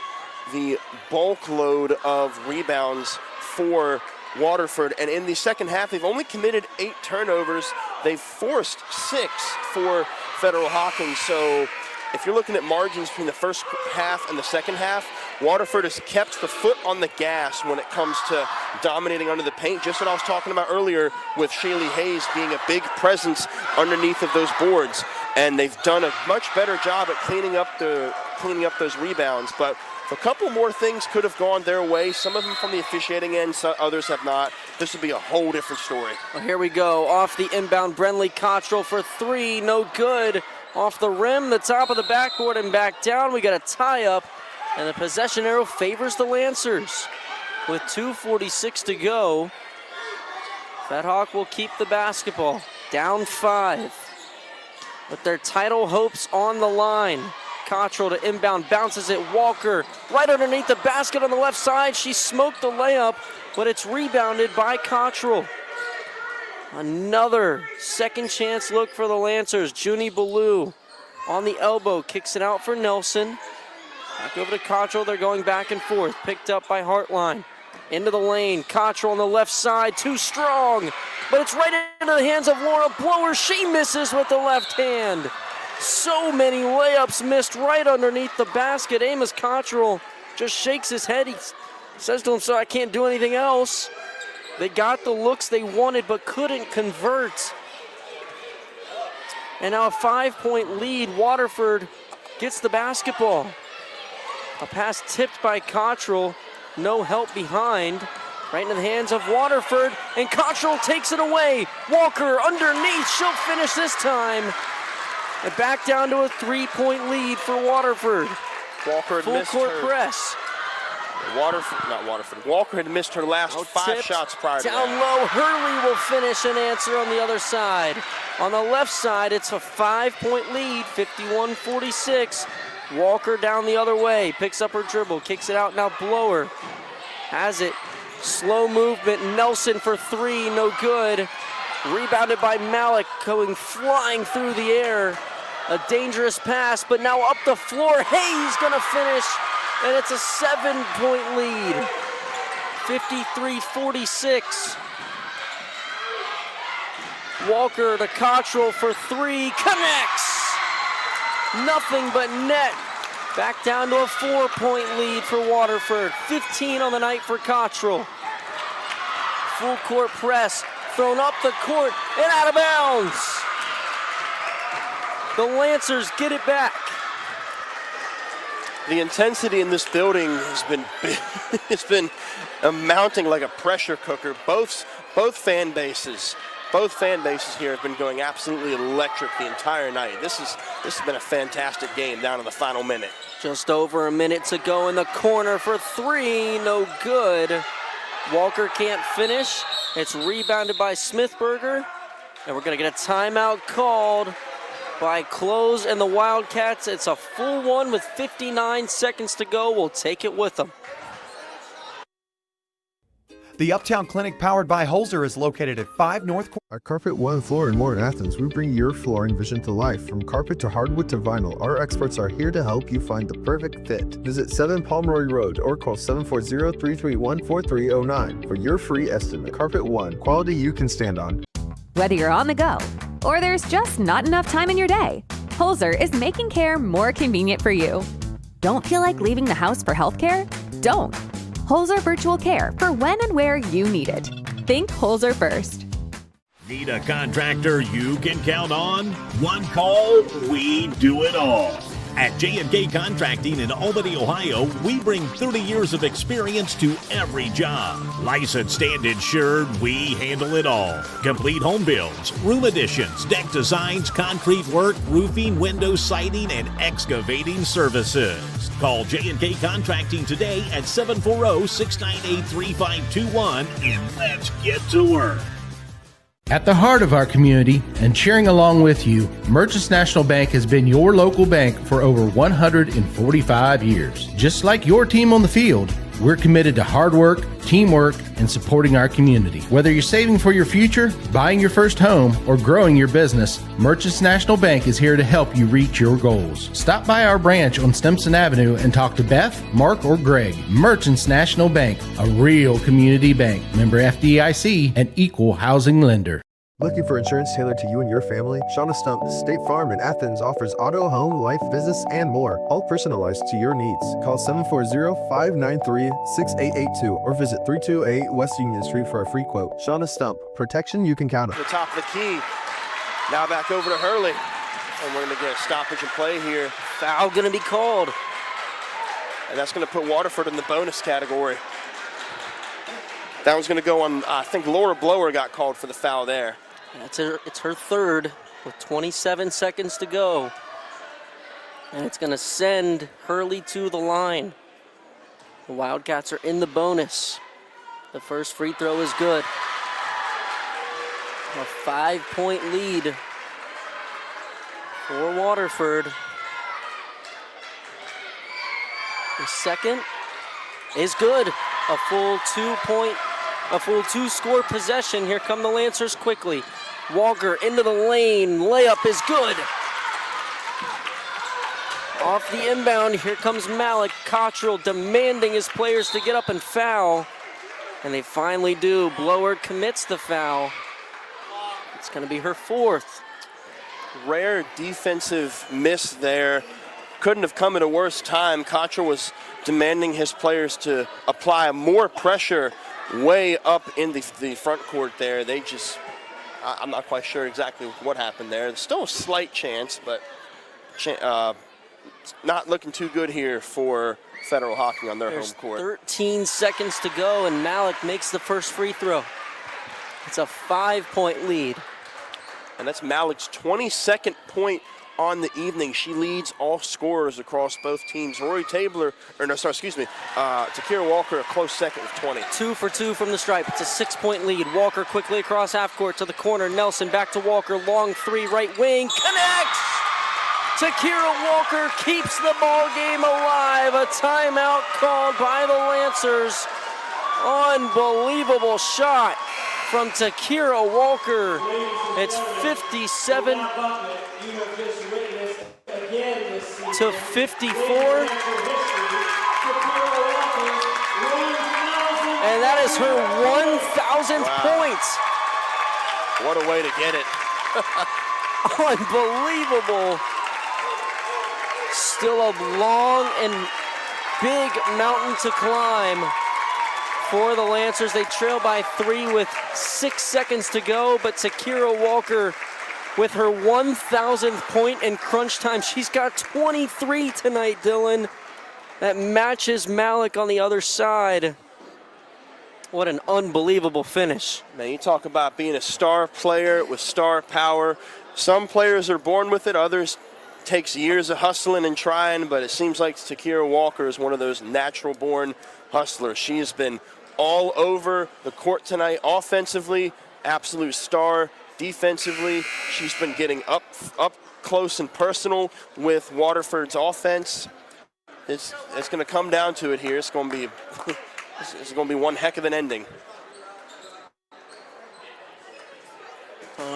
bulk load of rebounds for Waterford, and in the second half, they've only committed 8 turnovers. They've forced 6 for Federal Hocking. So if you're looking at margins between the first half and the second half, Waterford has kept the foot on the gas when it comes to dominating under the paint, just what I was talking about earlier with Shaylee Hayes being a big presence underneath of those boards. And they've done a much better job at cleaning up those rebounds. But a couple more things could have gone their way. Some of them from the officiating end, others have not. This would be a whole different story. Well, here we go. Off the inbound, Brenley Cottrell for three. No good. Off the rim, the top of the backboard and back down. We got a tie-up, and the possession arrow favors the Lancers. With 2:46 to go, Fedhawk will keep the basketball. Down 5. With their title hopes on the line. Cottrell to inbound, bounces it, Walker right underneath the basket on the left side. She smoked the layup, but it's rebounded by Cottrell. Another second chance look for the Lancers. Junie Ballou on the elbow, kicks it out for Nelson. Back over to Cottrell, they're going back and forth. Picked up by Hartline. Into the lane, Cottrell on the left side, too strong, but it's right into the hands of Laura Blower. She misses with the left hand. So many layups missed right underneath the basket. Amos Cottrell just shakes his head. He says to himself, I can't do anything else. They got the looks they wanted but couldn't convert. And now a 5-point lead. Waterford gets the basketball. A pass tipped by Cottrell. No help behind. Right into the hands of Waterford. And Cottrell takes it away. Walker underneath. She'll finish this time. And back down to a 3-point lead for Waterford. Walker had Full missed court her. press. Walker had missed her last 5 shots prior to down that. low, Hurley will finish and answer on the other side. On the left side, it's a 5-point lead, 51-46. Walker down the other way, picks up her dribble, kicks it out, now Blower has it. Slow movement, Nelson for 3, no good. Rebounded by Malik, going flying through the air. A dangerous pass, but now up the floor, Hayes gonna finish, and it's a 7-point lead. 53-46. Walker to Cottrell for 3, connects! Nothing but net. Back down to a 4-point lead for Waterford. 15 on the night for Cottrell. Full court press, thrown up the court and out of bounds. The Lancers get it back. The intensity in this building has been it's been mounting like a pressure cooker. Both fan bases here have been going absolutely electric the entire night. This has been a fantastic game down to the final minute. Just over a minute to go in the corner for 3, no good. Walker can't finish. It's rebounded by Smithberger, and we're gonna get a timeout called by Close and the Wildcats. It's a full one with 59 seconds to go. We'll take it with them. The Uptown Clinic powered by Holzer is located at 5 North. At Carpet One Floor and More in Athens, we bring your flooring vision to life. From carpet to hardwood to vinyl, our experts are here to help you find the perfect fit. Visit 7 Pomeroy Road or call 740-331-4309 for your free estimate. Carpet One, quality you can stand on. Whether you're on the go or there's just not enough time in your day, Holzer is making care more convenient for you. Don't feel like leaving the house for healthcare? Don't. Holzer Virtual Care for when and where you need it. Think Holzer first. Need a contractor you can count on? One call, we do it all. At J&K Contracting in Albany, Ohio, we bring 30 years of experience to every job. Licensed and insured, we handle it all. Complete home builds, room additions, deck designs, concrete work, roofing, window siding, and excavating services. Call J&K Contracting today at 740-698-3521 and let's get to work. At the heart of our community and cheering along with you, Merchants National Bank has been your local bank for over 145 years. Just like your team on the field, we're committed to hard work, teamwork, and supporting our community. Whether you're saving for your future, buying your first home, or growing your business, Merchants National Bank is here to help you reach your goals. Stop by our branch on Stimson Avenue and talk to Beth, Mark, or Greg. Merchants National Bank, a real community bank. Member FDIC, an equal housing lender. Looking for insurance tailored to you and your family? Shauna Stump State Farm in Athens offers auto, home, life, business, and more, all personalized to your needs. Call 740-593-6882 or visit 328 West Union Street for a free quote. Shauna Stump, protection you can count on. The top of the key. Now back over to Hurley. And we're going to get a stoppage in play here. Foul going to be called. And that's going to put Waterford in the bonus category. That was going to go on, I think Laura Blower got called for the foul there. It's her third with 27 seconds to go. And it's going to send Hurley to the line. The Wildcats are in the bonus. The first free throw is good. A 5-point lead for Waterford. The second is good. A full two-score possession. Here come the Lancers quickly. Walker into the lane. Layup is good. Off the inbound, here comes Malik Cottrell demanding his players to get up and foul. And they finally do. Blower commits the foul. It's going to be her fourth. Rare defensive miss there. Couldn't have come at a worse time. Cottrell was demanding his players to apply more pressure way up in the front court there. They just, I'm not quite sure exactly what happened there. There's still a slight chance, but not looking too good here for Federal Hocking on their home court. 13 seconds to go, and Malik makes the first free throw. It's a 5-point lead. And that's Malik's 22nd point on the evening. She leads all scorers across both teams. Takira Walker a close second with 20. 2 for 2 from the stripe. It's a 6-point lead. Walker quickly across half court to the corner. Nelson back to Walker. Long three, right wing. Connects! Takira Walker keeps the ball game alive. A timeout called by the Lancers. Unbelievable shot from Takira Walker. It's 57 to 54. And that is her 1,000th point. What a way to get it. Unbelievable. Still a long and big mountain to climb for the Lancers. They trail by 3 with 6 seconds to go, but Takira Walker with her 1,000th point in crunch time. She's got 23 tonight, Dylan. That matches Malik on the other side. What an unbelievable finish. Man, you talk about being a star player with star power. Some players are born with it, others takes years of hustling and trying, but it seems like Takira Walker is one of those natural-born hustlers. She has been all over the court tonight. Offensively, absolute star. Defensively, she's been getting up close and personal with Waterford's offense. It's going to come down to it here. It's going to be one heck of an ending.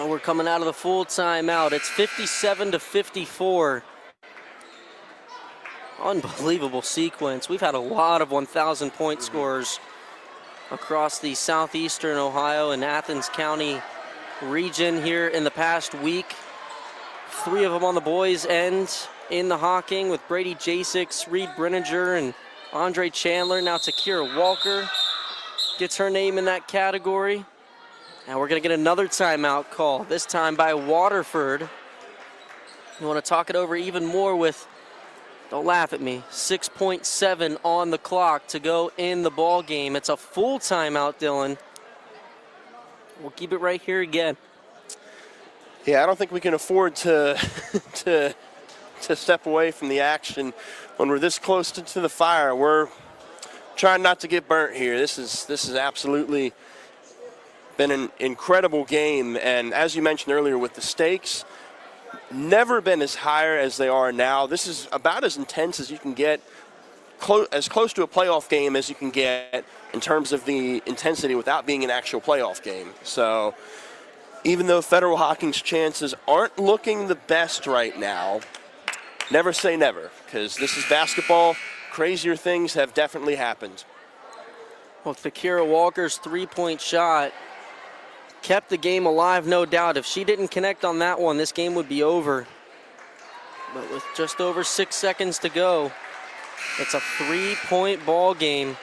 We're coming out of the full timeout. It's 57 to 54. Unbelievable sequence. We've had a lot of 1,000-point scorers across the southeastern Ohio and Athens County region here in the past week. 3 of them on the boys' end in the Hocking with Brady Jasix, Reed Brenninger, and Andre Chandler. Now Takira Walker gets her name in that category. And we're going to get another timeout call, this time by Waterford. You want to talk it over even more with, don't laugh at me, 6.7 on the clock to go in the ball game. It's a full timeout, Dylan. We'll keep it right here again. Yeah, I don't think we can afford to to step away from the action when we're this close to the fire. We're trying not to get burnt here. This is absolutely been an incredible game, and as you mentioned earlier, with the stakes never been as higher as they are now. This is about as intense as you can get, as close to a playoff game as you can get in terms of the intensity without being an actual playoff game. So even though Federal Hocking's chances aren't looking the best right now, never say never, because this is basketball. Crazier things have definitely happened. Well, Takira Walker's 3-point shot kept the game alive, no doubt. If she didn't connect on that one, this game would be over. But with just over 6 seconds to go, it's a 3-point ball game.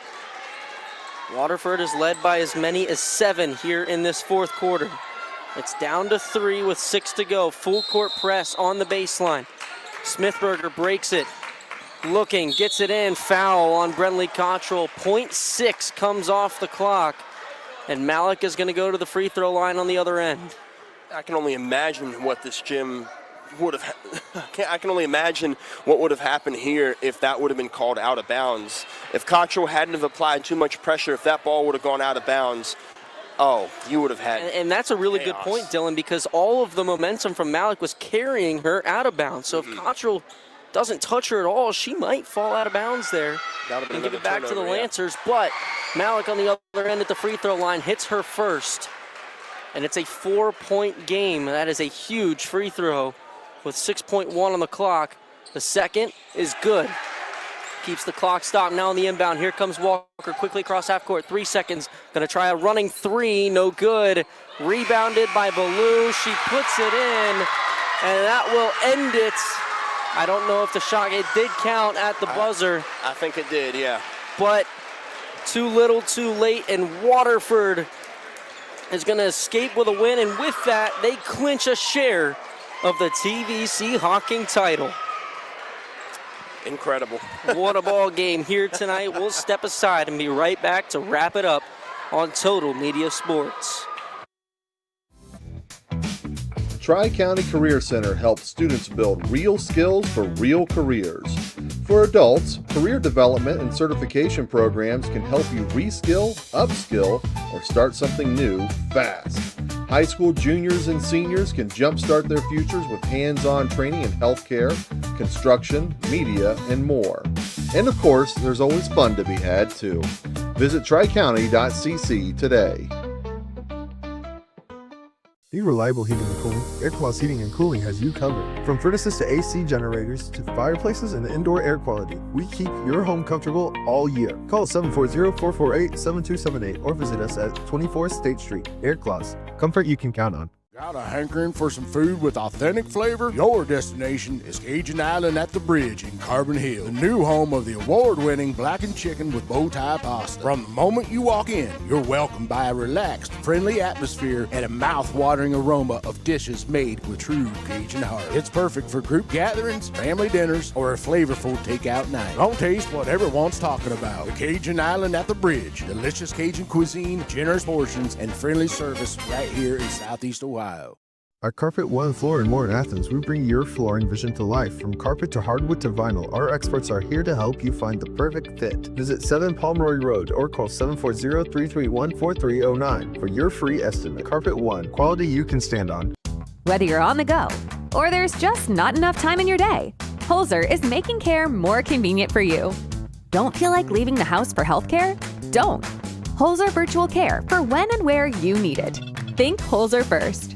Waterford is led by as many as 7 here in this fourth quarter. It's down to 3 with 6 to go. Full court press on the baseline. Smithberger breaks it. Looking, gets it in. Foul on Brentley Cottrell. 0.6 comes off the clock. And Malik is going to go to the free throw line on the other end. I can only imagine what this gym would have. I can only imagine what would have happened here if that would have been called out of bounds. If Cottrell hadn't have applied too much pressure, if that ball would have gone out of bounds, oh, you would have had. And that's a really good point, Dylan, because all of the momentum from Malik was carrying her out of bounds. So if Cottrell doesn't touch her at all, she might fall out of bounds there and give it back to the Lancers. But Malik on the other end at the free throw line hits her first. And it's a 4-point game. That is a huge free throw with 6.1 on the clock. The second is good. Keeps the clock stopped now on the inbound. Here comes Walker quickly across half court. 3 seconds. Going to try a running 3. No good. Rebounded by Ballou. She puts it in. And that will end it. I don't know if the shot, it did count at the buzzer. I think it did, yeah. But too little, too late, and Waterford is going to escape with a win. And with that, they clinch a share of the TVC-Hocking title. Incredible. What a ball game here tonight. We'll step aside and be right back to wrap it up on Total Media Sports. Tri-County Career Center helps students build real skills for real careers. For adults, career development and certification programs can help you reskill, upskill, or start something new fast. High school juniors and seniors can jumpstart their futures with hands-on training in healthcare, construction, media, and more. And of course, there's always fun to be had too. Visit tricounty.cc today. Need reliable heating and cooling? Airclass Heating and Cooling has you covered. From furnaces to AC generators to fireplaces and indoor air quality, we keep your home comfortable all year. Call 740-448-7278 or visit us at 24 State Street. Airclass, comfort you can count on. Got a hankering for some food with authentic flavor? Your destination is Cajun Island at the Bridge in Carbon Hill, the new home of the award-winning blackened chicken with bow tie pasta. From the moment you walk in, you're welcomed by a relaxed, friendly atmosphere and a mouth-watering aroma of dishes made with true Cajun heart. It's perfect for group gatherings, family dinners, or a flavorful takeout night. Don't taste what everyone's talking about. The Cajun Island at the Bridge. Delicious Cajun cuisine, generous portions, and friendly service right here in Southeast Ohio. At Carpet One Floor and More in Athens, we bring your flooring vision to life. From carpet to hardwood to vinyl, our experts are here to help you find the perfect fit. Visit 7 Pomeroy Road or call 740-331-4309 for your free estimate. Carpet One, quality you can stand on. Whether you're on the go or there's just not enough time in your day, Holzer is making care more convenient for you. Don't feel like leaving the house for healthcare? Don't. Holzer Virtual Care for when and where you need it. Think Holzer first.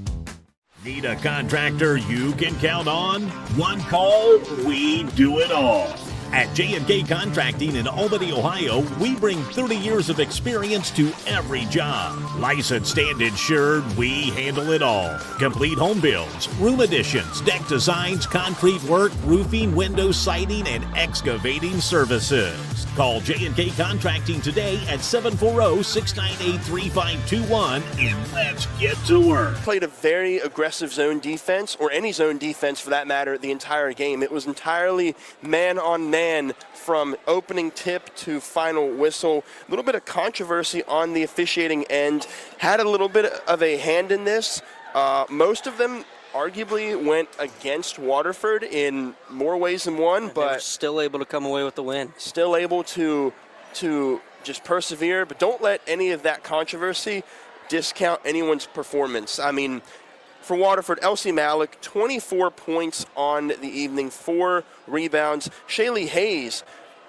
Need a contractor you can count on? One call, we do it all. At J&K Contracting in Albany, Ohio, we bring 30 years of experience to every job. Licensed and insured, we handle it all. Complete home builds, room additions, deck designs, concrete work, roofing, window siding, and excavating services. Call J&K Contracting today at 740-698-3521 and let's get to work. Played a very aggressive zone defense, or any zone defense for that matter, the entire game. It was entirely man-on-man from opening tip to final whistle. A little bit of controversy on the officiating end. Had a little bit of a hand in this. Most of them arguably went against Waterford in more ways than one, but still able to come away with the win. Still able to just persevere, but don't let any of that controversy discount anyone's performance. I mean, for Waterford, Elsie Malik, 24 points on the evening, 4 rebounds. Shaylee Hayes,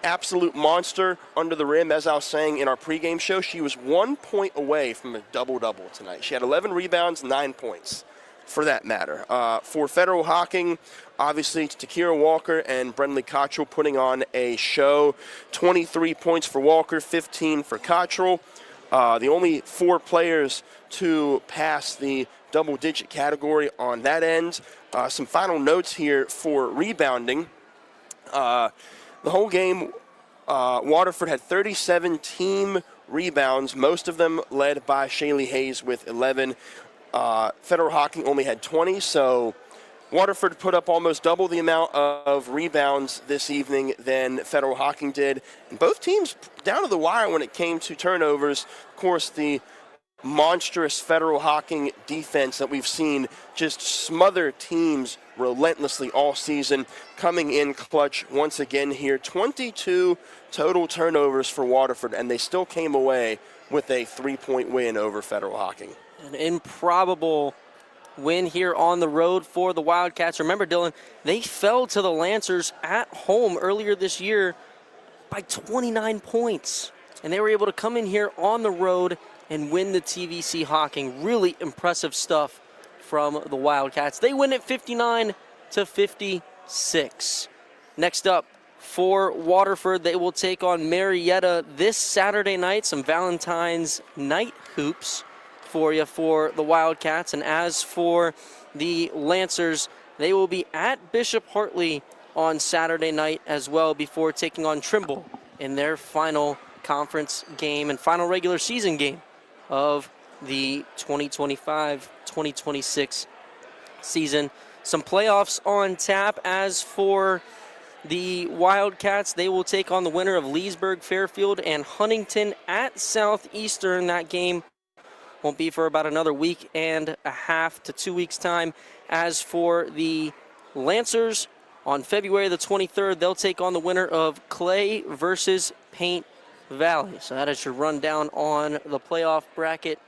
absolute monster under the rim. As I was saying in our pregame show, she was 1 point away from a double-double tonight. She had 11 rebounds, 9 points, for that matter. For Federal Hocking, obviously, it's Takira Walker and Brentley Cottrell putting on a show. 23 points for Walker, 15 for Cottrell. The only 4 players to pass the double-digit category on that end. Some final notes here for rebounding. The whole game, Waterford had 37 team rebounds, most of them led by Shaylee Hayes with 11. Federal Hocking only had 20, so Waterford put up almost double the amount of rebounds this evening than Federal Hocking did. And both teams down to the wire when it came to turnovers. Of course, the monstrous Federal Hocking defense that we've seen just smother teams relentlessly all season, coming in clutch once again here. 22 total turnovers for Waterford, and they still came away with a 3-point win over Federal Hocking. An improbable win here on the road for the Wildcats. Remember, Dylan, they fell to the Lancers at home earlier this year by 29 points. And they were able to come in here on the road and win the TVC-Hocking. Really impressive stuff from the Wildcats. They win it 59-56. Next up for Waterford, they will take on Marietta this Saturday night. Some Valentine's night hoops for you for the Wildcats. And as for the Lancers, they will be at Bishop Hartley on Saturday night as well before taking on Trimble in their final conference game and final regular season game of the 2025-2026 season. Some playoffs on tap. As for the Wildcats, they will take on the winner of Leesburg, Fairfield, and Huntington at Southeastern. That game won't be for about another week and a half to 2 weeks' time. As for the Lancers, on February the 23rd, they'll take on the winner of Clay versus Paint Valley. So that is your rundown on the playoff bracket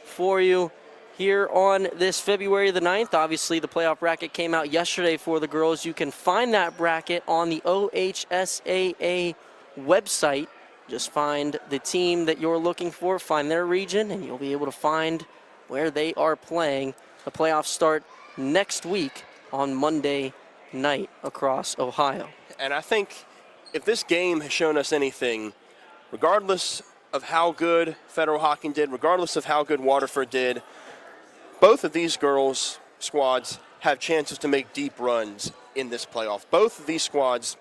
for you here on this February the 9th. Obviously, the playoff bracket came out yesterday for the girls. You can find that bracket on the OHSAA website. Just find the team that you're looking for, find their region, and you'll be able to find where they are playing. The playoffs start next week on Monday night across Ohio. And I think if this game has shown us anything, regardless of how good Federal Hocking did, regardless of how good Waterford did, both of these girls' squads have chances to make deep runs in this playoff. Both of these squads,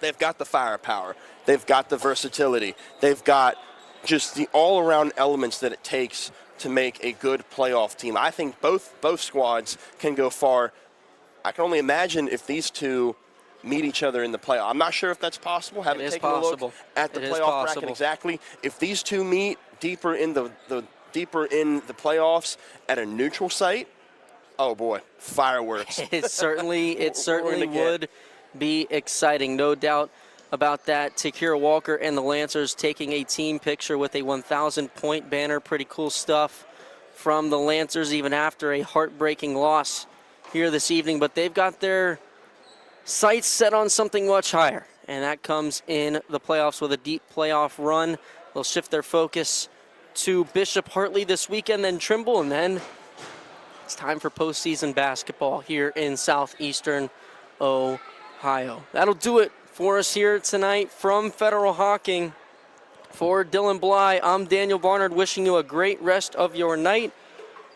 they've got the firepower. They've got the versatility. They've got just the all-around elements that it takes to make a good playoff team. I think both squads can go far. I can only imagine if these two meet each other in the playoff. I'm not sure if that's possible. Haven't taken a look at the playoff bracket exactly. If these two meet deeper in the playoffs at a neutral site, oh boy, fireworks. It certainly would be exciting, no doubt about that. Takira Walker and the Lancers taking a team picture with a 1,000-point banner. Pretty cool stuff from the Lancers, even after a heartbreaking loss here this evening. But they've got their sights set on something much higher, and that comes in the playoffs with a deep playoff run. They'll shift their focus to Bishop Hartley this weekend, then Trimble, and then it's time for postseason basketball here in Southeastern Ohio. That'll do it for us here tonight from Federal Hocking. For Dylan Bly, I'm Daniel Barnard, wishing you a great rest of your night.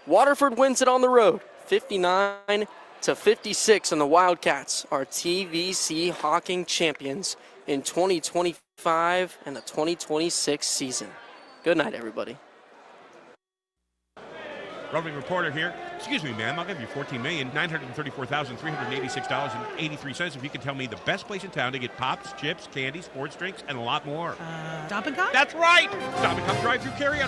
Waterford wins it on the road, 59-56, and the Wildcats are TVC-Hocking champions in 2025 and the 2026 season. Good night, everybody. Roving reporter here. Excuse me, ma'am. I'll give you $14,934,386.83 if you can tell me the best place in town to get pops, chips, candy, sports drinks, and a lot more. Stop and Come? That's right! Stop and Come drive-through carry-out.